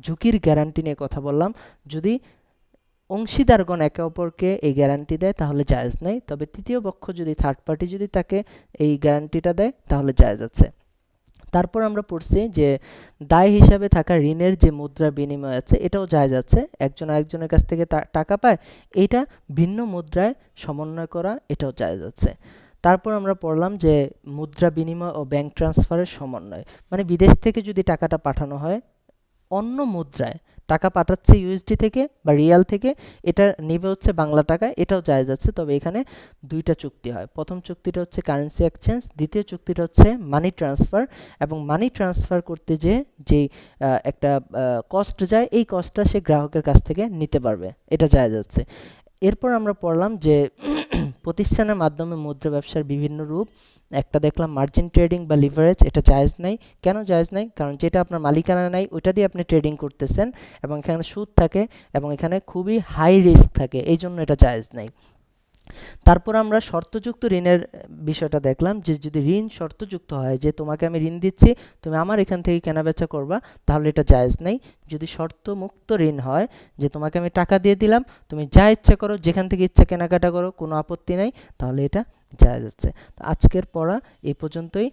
S1: ঝুঁকির গ্যারান্টি নিয়ে কথা বললাম, যদি অংশীদারগণ একে অপরকে এই গ্যারান্টি দেয় তাহলে জায়েজ নেই, তবে তৃতীয় পক্ষ যদি থার্ড পার্টি যদি তাকে এই গ্যারান্টিটা দেয় তাহলে জায়েজ আছে। তারপর আমরা পড়ছি যে দায় হিসাবে থাকা ঋণের যে মুদ্রা বিনিময় আছে এটাও জায়েজ আছে, একজন আরেকজনের কাছ থেকে টাকা পায়, এইটা ভিন্ন মুদ্রায় সমন্বয় করা এটাও জায়েজ আছে। তারপর আমরা পড়লাম যে মুদ্রা বিনিময় ও ব্যাংক ট্রান্সফারের সমন্বয়, মানে বিদেশ থেকে যদি টাকাটা পাঠানো হয় অন্য মুদ্রায়, টাকা পাঠাচ্ছে ইউএসডি থেকে বা রিয়াল থেকে, এটা নেবে হচ্ছে বাংলা টাকা, এটাও জায়েজ আছে। তবে এখানে দুইটা চুক্তি হয়। প্রথম চুক্তিটা হচ্ছে কারেন্সি এক্সচেঞ্জ, দ্বিতীয় চুক্তিটা হচ্ছে মানি ট্রান্সফার। এবং মানি ট্রান্সফার করতে যেই একটা কস্ট যায়, এই কস্টটা সে গ্রাহকের কাছ থেকে নিতে পারবে, এটা জায়েজ আছে। এরপর আমরা পড়লাম যে প্রতিষ্ঠানের মাধ্যমে মুদ্রা ব্যবসার বিভিন্ন রূপ। একটা দেখলাম মার্জিন ট্রেডিং বা লিভারেজ, এটা জায়েজ নাই। কেন জায়েজ নাই? কারণ যেটা আপনার মালিকানা নাই ওইটা দিয়ে আপনি ট্রেডিং করতেছেন এবং এখানে সুদ থাকে এবং এখানে খুবই হাই রিস্ক থাকে, এই জন্য এটা জায়েজ নাই। তারপর আমরা শর্তযুক্ত ঋণের বিষয়টা দেখলাম যে যদি ঋণ শর্তযুক্ত হয়, যে তোমাকে আমি ঋণ দিচ্ছি, তুমি আমার এখান থেকে কেনাবেচা করবা, তাহলে এটা জায়েজ নাই। যদি শর্তমুক্ত ঋণ হয়, যে তোমাকে আমি টাকা দিয়ে দিলাম, তুমি যা ইচ্ছা করো, যেখান থেকে ইচ্ছা কেনাকাটা করো, কোনো আপত্তি নাই, তাহলে এটা জায়েজ আছে। তো আজকের পড়া এই পর্যন্তই।